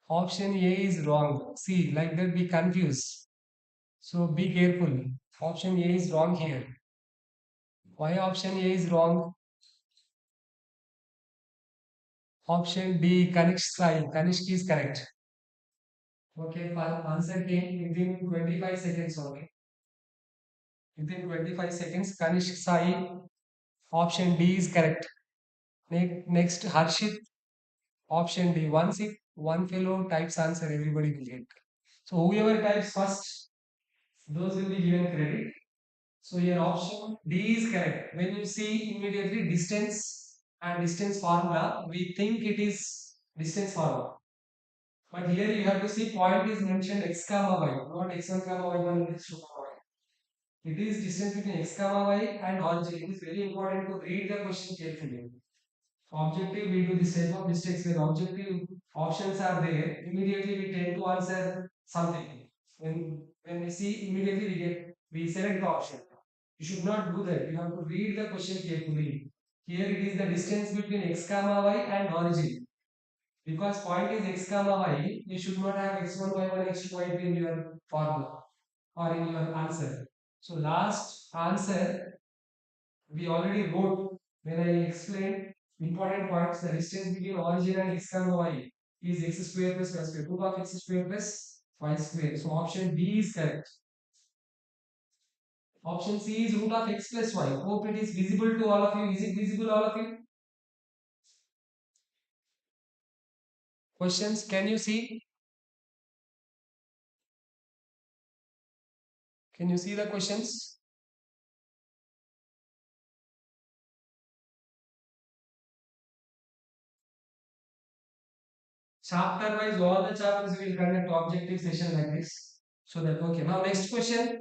Option A is wrong. See, like that be confused. So be careful. Option A is wrong here. Why option A is wrong? Option D, Kanishk Sai. Kanishk is correct. Okay, answer came within 25 seconds only. Within 25 seconds, Kanishk Sai, option D is correct. Next, Harshit, option D. Once if one fellow types answer, everybody will get. So whoever types first, those will be given credit. So your option D is correct. When you see immediately distance and distance formula, we think it is distance formula. But here you have to see point is mentioned x comma y, not x1 comma y1 and x2 comma y. It is distance between x comma y and origin. It is very important to read the question carefully. Objective, we do this type of mistakes where objective options are there. Immediately we tend to answer something. When we see immediately we select the option. You should not do that. You have to read the question carefully. Here it is the distance between x comma y and origin. Because point is x comma y, you should not have x1, y1, x2, y2 in your formula or in your answer. So last answer we already wrote when I explained important points. The distance between origin and x comma y is x square plus y square. Root of x square plus y square. So option B is correct. Option C is root of x plus y. Hope it is visible to all of you. Is it visible all of you? Questions? Can you see? Can you see the questions? Chapter wise, all the chapters will conduct objective session like this. So that okay. Now next question.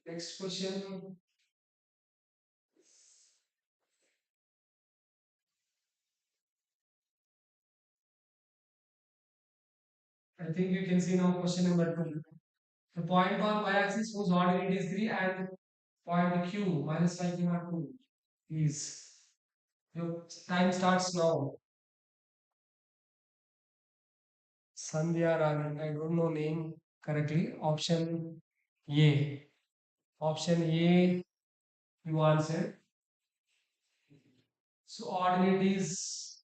Next question. I think you can see now question number 2. The point on y-axis whose ordinate is 3 and point Q minus 5 comma 2 is. Your time starts now. Sandhya Rani. I don't know name correctly. Option A. Option A you answered. So ordinate is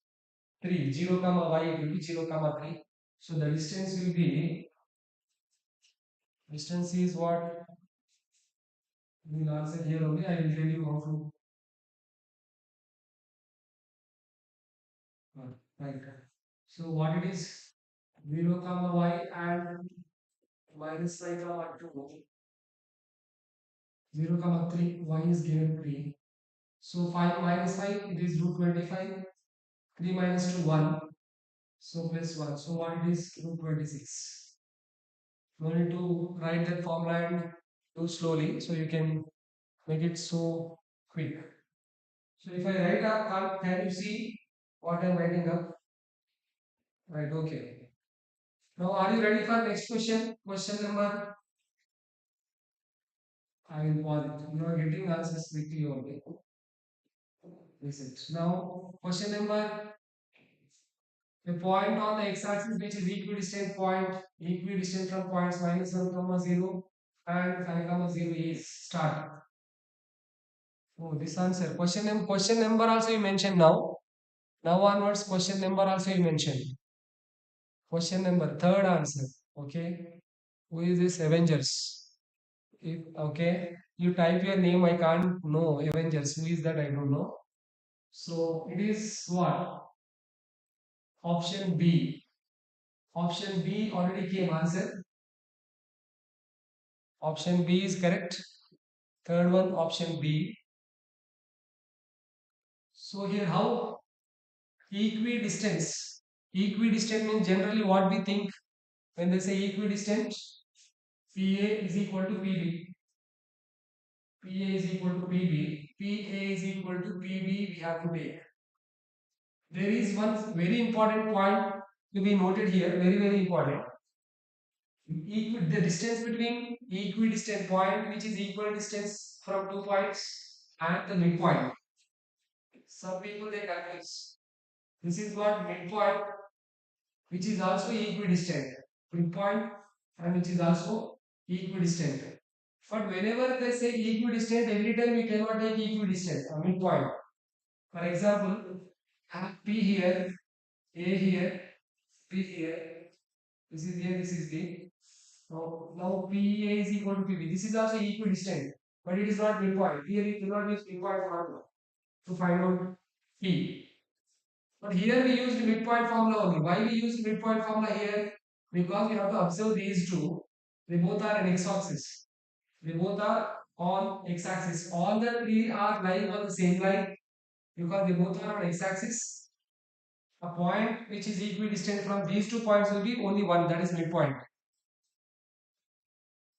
3. 0 comma y it will be 0 comma 3. So the distance will be, distance is what we will answer here only. I will tell you how to write. So what it is, 0 comma y and minus 5 comma 2, 0 comma 3, y is given 3. So 5 minus 5, it is root 25. 3 minus 2, 1. So plus 1. So what it is, root 26. No need to write that formula and do slowly, so you can make it so quick. So if I write up, can you see what I'm writing up? Right, okay. Now are you ready for next question? Question number, I will pause it. You are getting answers quickly only. Listen. Now question number, a point on the x-axis which is equidistant from points minus 1 comma 0 and 5 comma 0 is start. Oh, this answer. Question number also you mentioned now. Now onwards, question number also you mentioned. Question number, third answer. Okay. Who is this Avengers? If okay, you type your name, I can't know Avengers. Who is that? I don't know. So it is what? Option B. Option B already came answer. Option B is correct. Third one, option B. So here how equidistance. Equidistant means generally what we think when they say equidistant. PA is equal to PB. PA is equal to PB. PA is equal to PB. We have to take. There is one very important point to be noted here. Very very important. The distance between equidistant point, which is equal distance from 2 points, and the midpoint. Some people they confuse. This is what midpoint, which is also equidistant. Midpoint and which is also equidistant. But whenever they say equidistant, every time we cannot take equidistant, a midpoint. For example, have P here, A here, P here, this is A, this is B. Now PA is equal to PB. This is also equidistant, but it is not midpoint. Here we cannot use midpoint formula to find out P. But here we used midpoint formula only. Why we used midpoint formula here? Because we have to observe these two. They both are an x-axis. They both are on x-axis. All the three are lying on the same line because they both are on x-axis. A point which is equidistant from these two points will be only one, that is midpoint.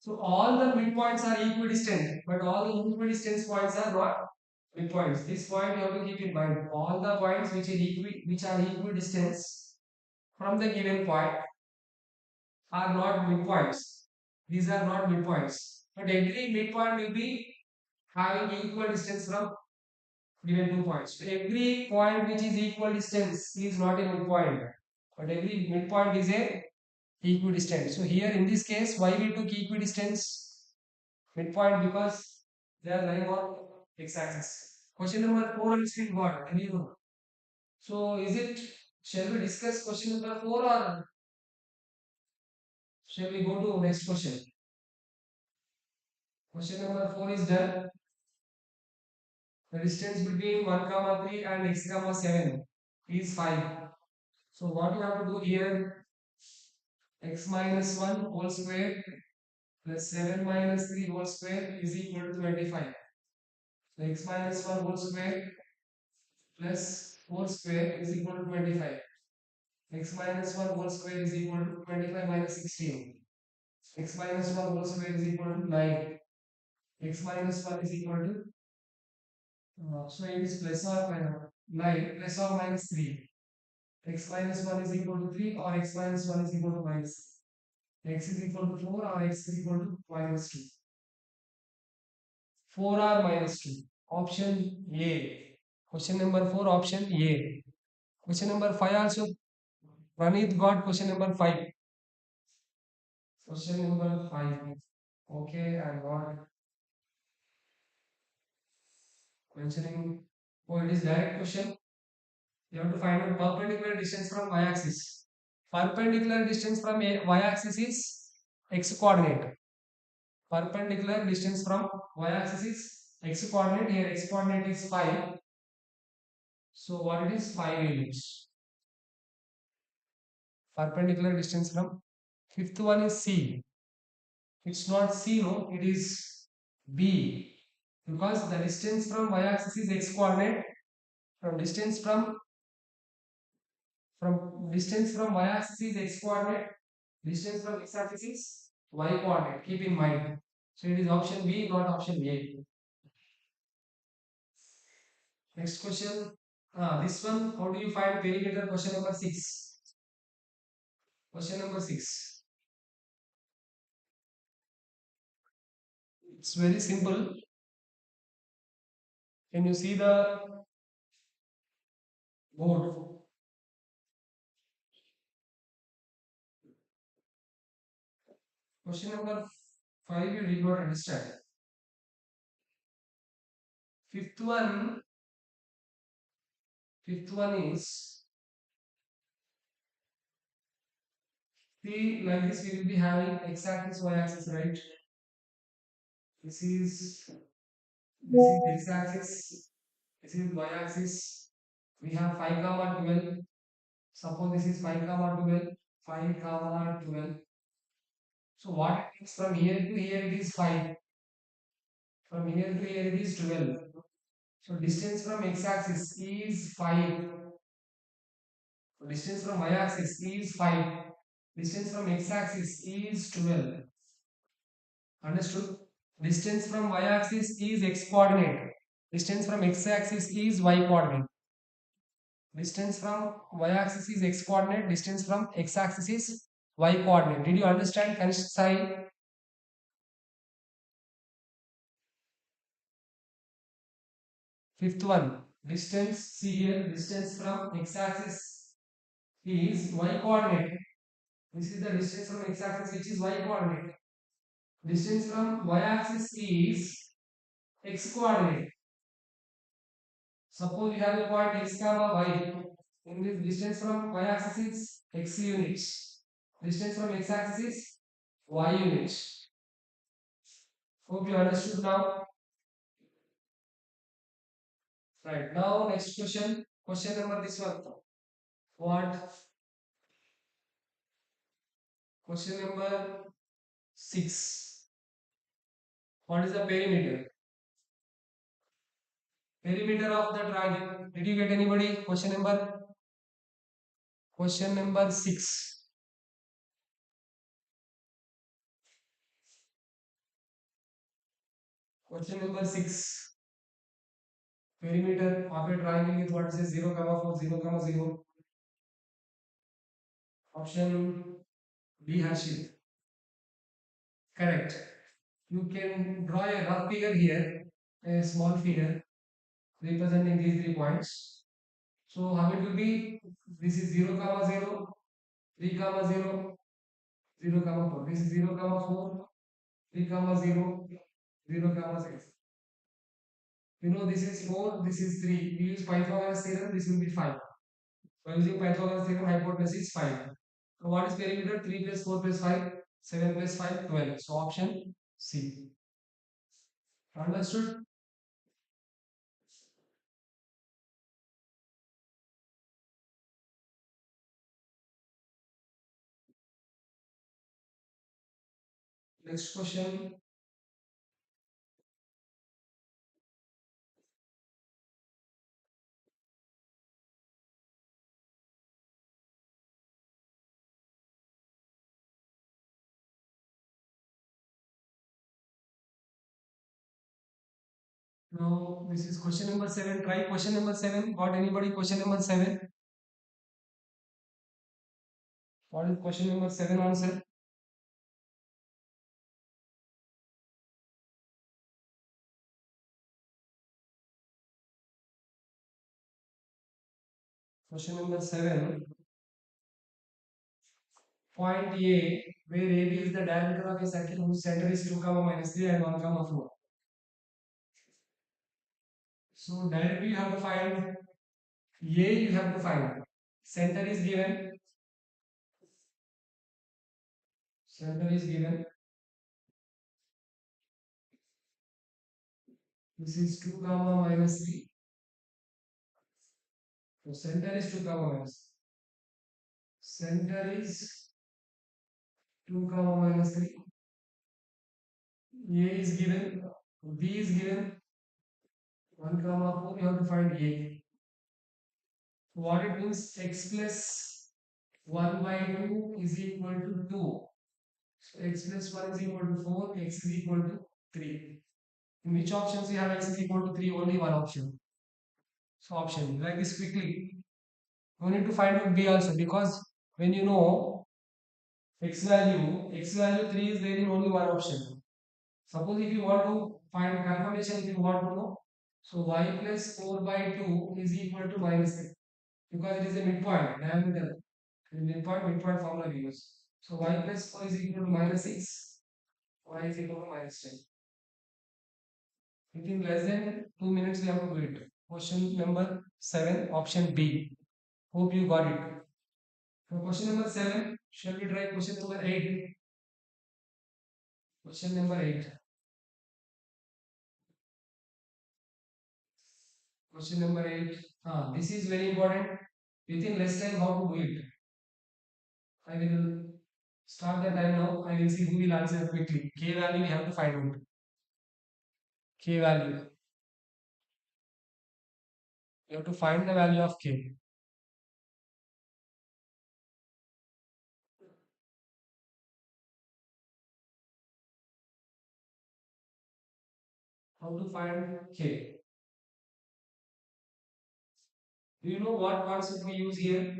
So all the midpoints are equidistant, but all the equidistant points are not midpoints. This point you have to keep in mind. All the points which are equidistant from the given point are not midpoints. These are not midpoints. But every midpoint will be having equal distance from given 2 points. So every point which is equal distance is not a midpoint. But every midpoint is a equidistant. So here in this case, why we took equidistance midpoint? Because they are lying on x-axis. Question number 4 is still what? Any know? So is it, shall we discuss question number 4 or shall we go to next question? Question number 4 is done. The distance between 1 comma 3 and x comma 7 is 5. So what you have to do here, x minus 1 whole square plus 7 minus 3 whole square is equal to 25. So x minus 1 whole square plus 4 square is equal to 25. X minus 1 whole square is equal to 25 minus 16. X minus 1 whole square is equal to 9. X minus 1 is equal to, so it is plus or minus 9 plus or minus 3. X minus 1 is equal to 3 or x minus 1 is equal to minus. X is equal to 4 or x is equal to minus 2. 4 or minus 2. Option A. Question number 4, option A. Question number 5 also. Pranit got question number 5. Question number 5. Okay, I got mentioning. Oh, it is direct question. You have to find out perpendicular distance from y-axis. Perpendicular distance from y-axis is x coordinate. Perpendicular distance from y-axis is x coordinate. Here x coordinate is 5. So what it is 5 units. Perpendicular distance from fifth one is C. It's not C, no, it is B. Because the distance from y-axis is x coordinate. From distance from y-axis is x coordinate. Distance from x-axis is y coordinate. Keep in mind. So it is option B, not option A. Next question. This one, how do you find perimeter? Question number 6. Question number 6. It's very simple. Can you see the board? Question number 5 you did not understand. Fifth one, fifth one is, see, like this we will be having x-axis, y-axis, right? This is x-axis, this is y-axis. We have 5 comma 12. Suppose this is 5 comma 12, 5 comma 12. So what it means, from here to here it is 5. From here to here it is 12. So distance from x-axis is 5. So distance from y-axis is 5. Distance from x-axis is 12. Understood? Distance from y-axis is x coordinate. Distance from x-axis is y coordinate. Distance from y-axis is x coordinate. Distance from x-axis is y coordinate. Did you understand, Kanishk Sai? Fifth one. Distance, see here, distance from x-axis is y coordinate. This is the distance from x-axis, which is y coordinate. Distance from y-axis is x coordinate. Suppose you have a point x comma y. In this distance from y-axis is x units. Distance from x-axis is y units. Hope you understood now. Right. Now next question. Question number this one. What? Question number 6. What is the perimeter? Perimeter of the triangle. Did you get anybody? Question number 6. Question number 6. Perimeter of a triangle with what is 0, comma 4, 0, comma 0. Option B, Harshit. Correct. You can draw a rough figure here, a small figure representing these 3 points. So how it will be? This is 0, comma 0, 3, comma 0, 0, comma 4. This is 0, comma 4, 3, comma 0, 0, comma 6. You know this is 4, this is 3. We use Pythagoras theorem, this will be 5. By using Pythagoras theorem, hypotenuse is 5. So what is perimeter? 3 plus 4 plus 5, 7 plus 5, 12. So option C. Understood? Next question. Now this is question number 7. Try question number 7. Got anybody question number 7? What is question number 7 answer? Question number 7. Point A, where AB is the diameter of a circle whose center is 2, comma minus 3 and 1, comma 4. So directly you have to find A, you have to find. Center is given. Center is given. This is 2, comma minus 3. So center is 2, comma minus. Center is 2, comma minus 3. A is given. B is given. 1, comma 4. You have to find A. What it means? X plus 1 by 2 is equal to 2. So x plus 1 is equal to 4. X is equal to 3. In which options we have x is equal to 3? Only one option. So option. Like this quickly. You need to find out B also, because when you know x value 3 is there in only one option. Suppose if you want to find confirmation, if you want to know, so y plus 4 by 2 is equal to minus 3, because it is a midpoint, diameter. Midpoint formula we use. So y plus 4 is equal to minus 6, y is equal to minus 10. Within less than 2 minutes we have to do it. Question number 7, option B. Hope you got it. So question number 7, shall we try question number 8? Question number 8. Question number 8. This is very important. Within less time, how to do it? I will start the time now. I will see who will answer quickly. K value we have to find out. K value. You have to find the value of K. How to find K? Do you know what concept we use here?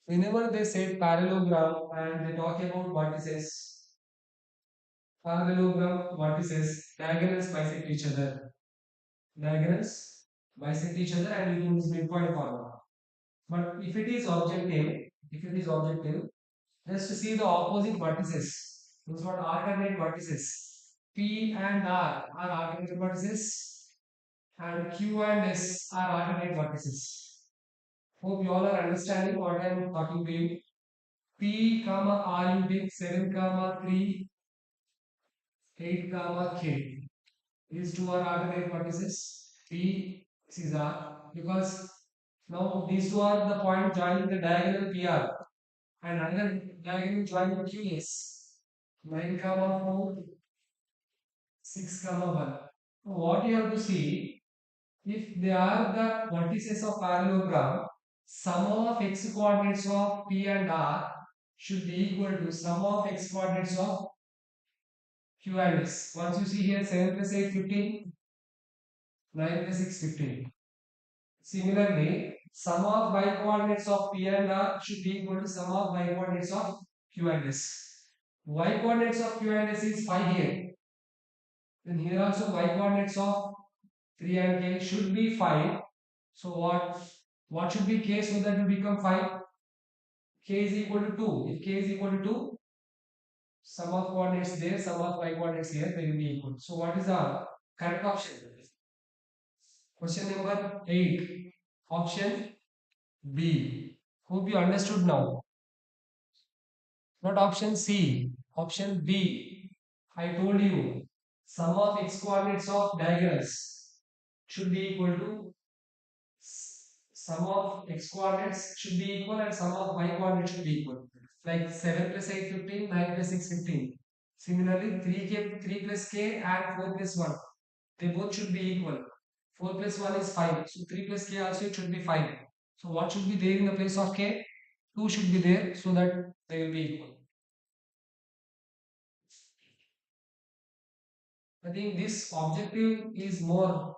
Whenever they say parallelogram and they talk about vertices, parallelogram, vertices, diagonals bisect each other. Diagonals bisect each other and we use midpoint formula. But if it is objective, just see the opposite vertices. Those are alternate vertices. P and R are alternate vertices, and Q and S are alternate vertices. Hope you all are understanding what I am talking to you. P comma R you take 7 comma 3 8 comma K. These two are alternate vertices. P, this is R, because now these two are the point joining the diagonal PR and another diagonal joining QS. 9 comma 4, 6 comma 1. What you have to see, if they are the vertices of parallelogram, sum of x coordinates of P and R should be equal to sum of x coordinates of Q and S. Once you see here 7 plus 8, 15, 9 plus 6, 15. Similarly, sum of y coordinates of P and R should be equal to sum of y coordinates of Q and S. Y coordinates of Q and S is 5 here. Then here also y coordinates of 3 and k should be 5. So what should be k so that will become 5? K is equal to 2. If k is equal to 2, sum of coordinates there, sum of y coordinates here, they will be equal. So what is the correct option? Question number 8. Option B. Hope you understood now. Not option C. Option B. I told you sum of x coordinates of diagonals should be equal to sum of x coordinates should be equal and sum of y coordinates should be equal. Like 7 plus 8, 15, 9 plus 6, 15. Similarly, 3 plus k and 4 plus 1. They both should be equal. 4 plus 1 is 5. So 3 plus k also it should be 5. So what should be there in the place of k? 2 should be there so that they will be equal. I think this objective is more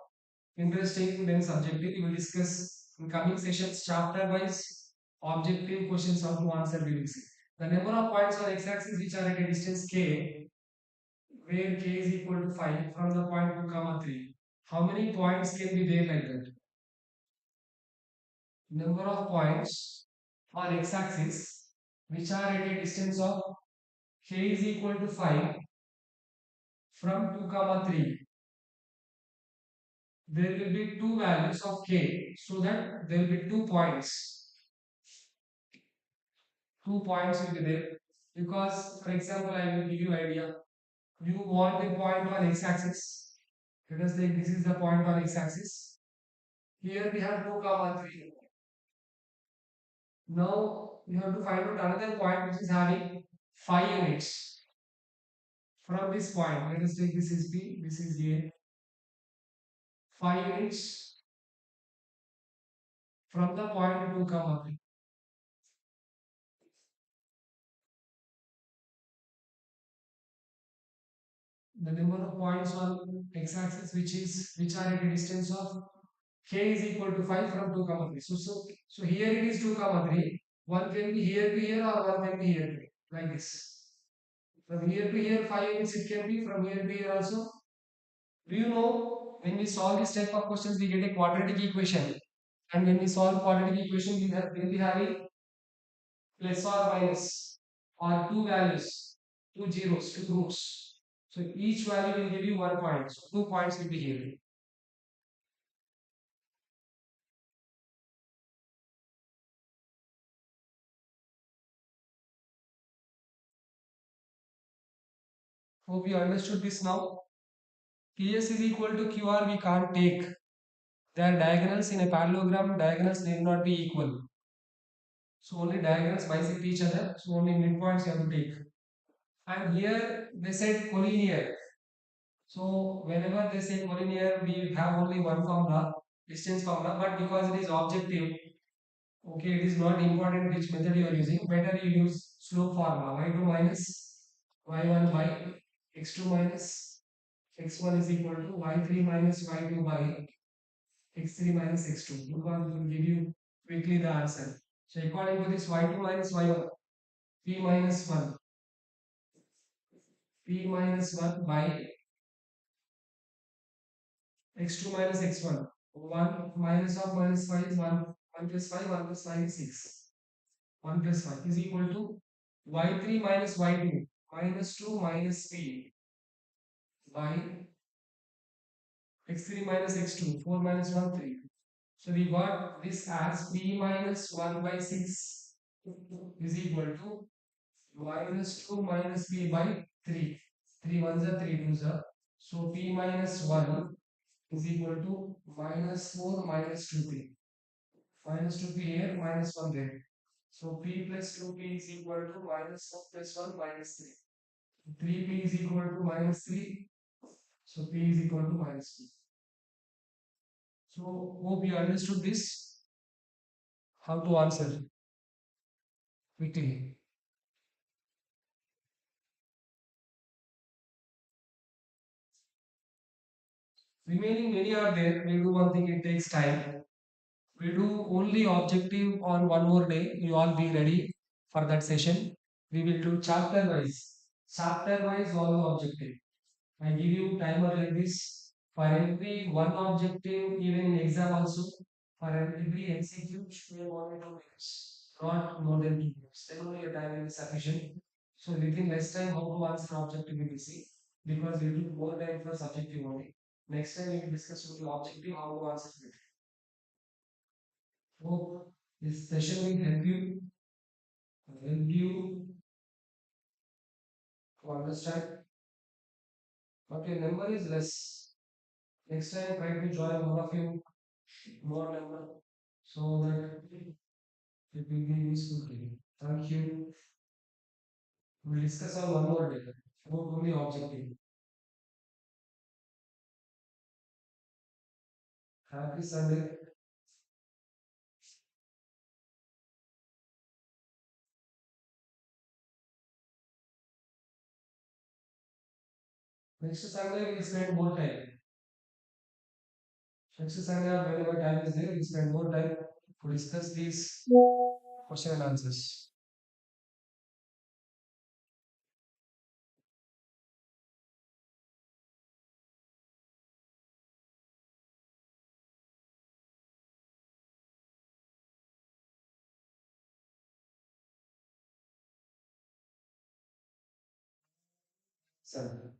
interesting than subjective. We will discuss in coming sessions chapter wise objective questions how to answer we will see. The number of points on x-axis which are at a distance k, where k is equal to 5 from the point 2 comma 3. How many points can be there like that? Number of points on x-axis which are at a distance of k is equal to 5 from 2 comma 3. There will be two values of k so that there will be 2 points. 2 points will be there because, for example, I will give you idea. You want a point on x-axis. Let us take this is the point on x-axis. Here we have 2 comma 3. Now you have to find out another point which is having 5 units from this point. Let us take this is B, this is A. 5 units from the point 2 comma 3. The number of points on x-axis which are at a distance of k is equal to 5 from 2 comma 3. So here it is 2 comma 3. One can be here to here or one can be here to here, like this. From here to here 5 units it can be, from here to here also. Do you know when we solve this type of questions we get a quadratic equation, and when we solve quadratic equation we'll be having plus or minus or two values, two zeros, two roots. So each value will give you 1 point. So 2 points will be here. Hope you understood this now. PS is equal to QR we can't take. There are diagonals in a parallelogram, diagonals need not be equal. So only diagonals bisect each other, so only midpoints you have to take. And here they said collinear. So whenever they say collinear, we have only one formula, distance formula, but because it is objective, okay, it is not important which method you are using. Better you use slope formula. Y2 minus y1 by x2 minus x1 is equal to y3 minus y2 by x3 minus x2. Because it will give you quickly the answer. So according to this y2 minus y1, p minus 1, p minus 1 by x2 minus x1. 1 minus of minus 5 is 1 1 plus 5, 1 plus 5 is 6. 1 plus 5 is equal to y3 minus y2 minus 2 minus p by x3 minus x2, 4 minus 1, 3. So we got this as p minus 1 by 6 is equal to minus 2 minus p by 3. 3 ones are 3 twos are. So p minus 1 is equal to minus 4 minus 2p. Minus 2p here, minus 1 there. So p plus 2p is equal to minus 4 plus 1 minus 3. 3p is equal to minus 3. So p is equal to minus 2. So hope you understood this. How to answer quickly. Remaining many are there. We'll do one thing, it takes time. We do only objective on one more day. You all be ready for that session. We will do chapter wise. Chapter wise all objective. I give you timer like this. For every one objective, even in exam also, for every MCQ, should be 1 or 2 minutes. Not more than 2 minutes. Then only your time will be sufficient. So within less time, how to answer objective we will see. Because we do more time for subjective only. Next time we will discuss only objective, how to answer it. Hope this session will help you to understand. But your number is less. Next time try to join one of you more number so that it will be useful to you. Thank you. We'll discuss on one more day about only objective. Happy Sunday. Next Sunday we'll spend more time. Next Sunday or whenever time is there, we'll spend more time to discuss these question and answers. Sunday.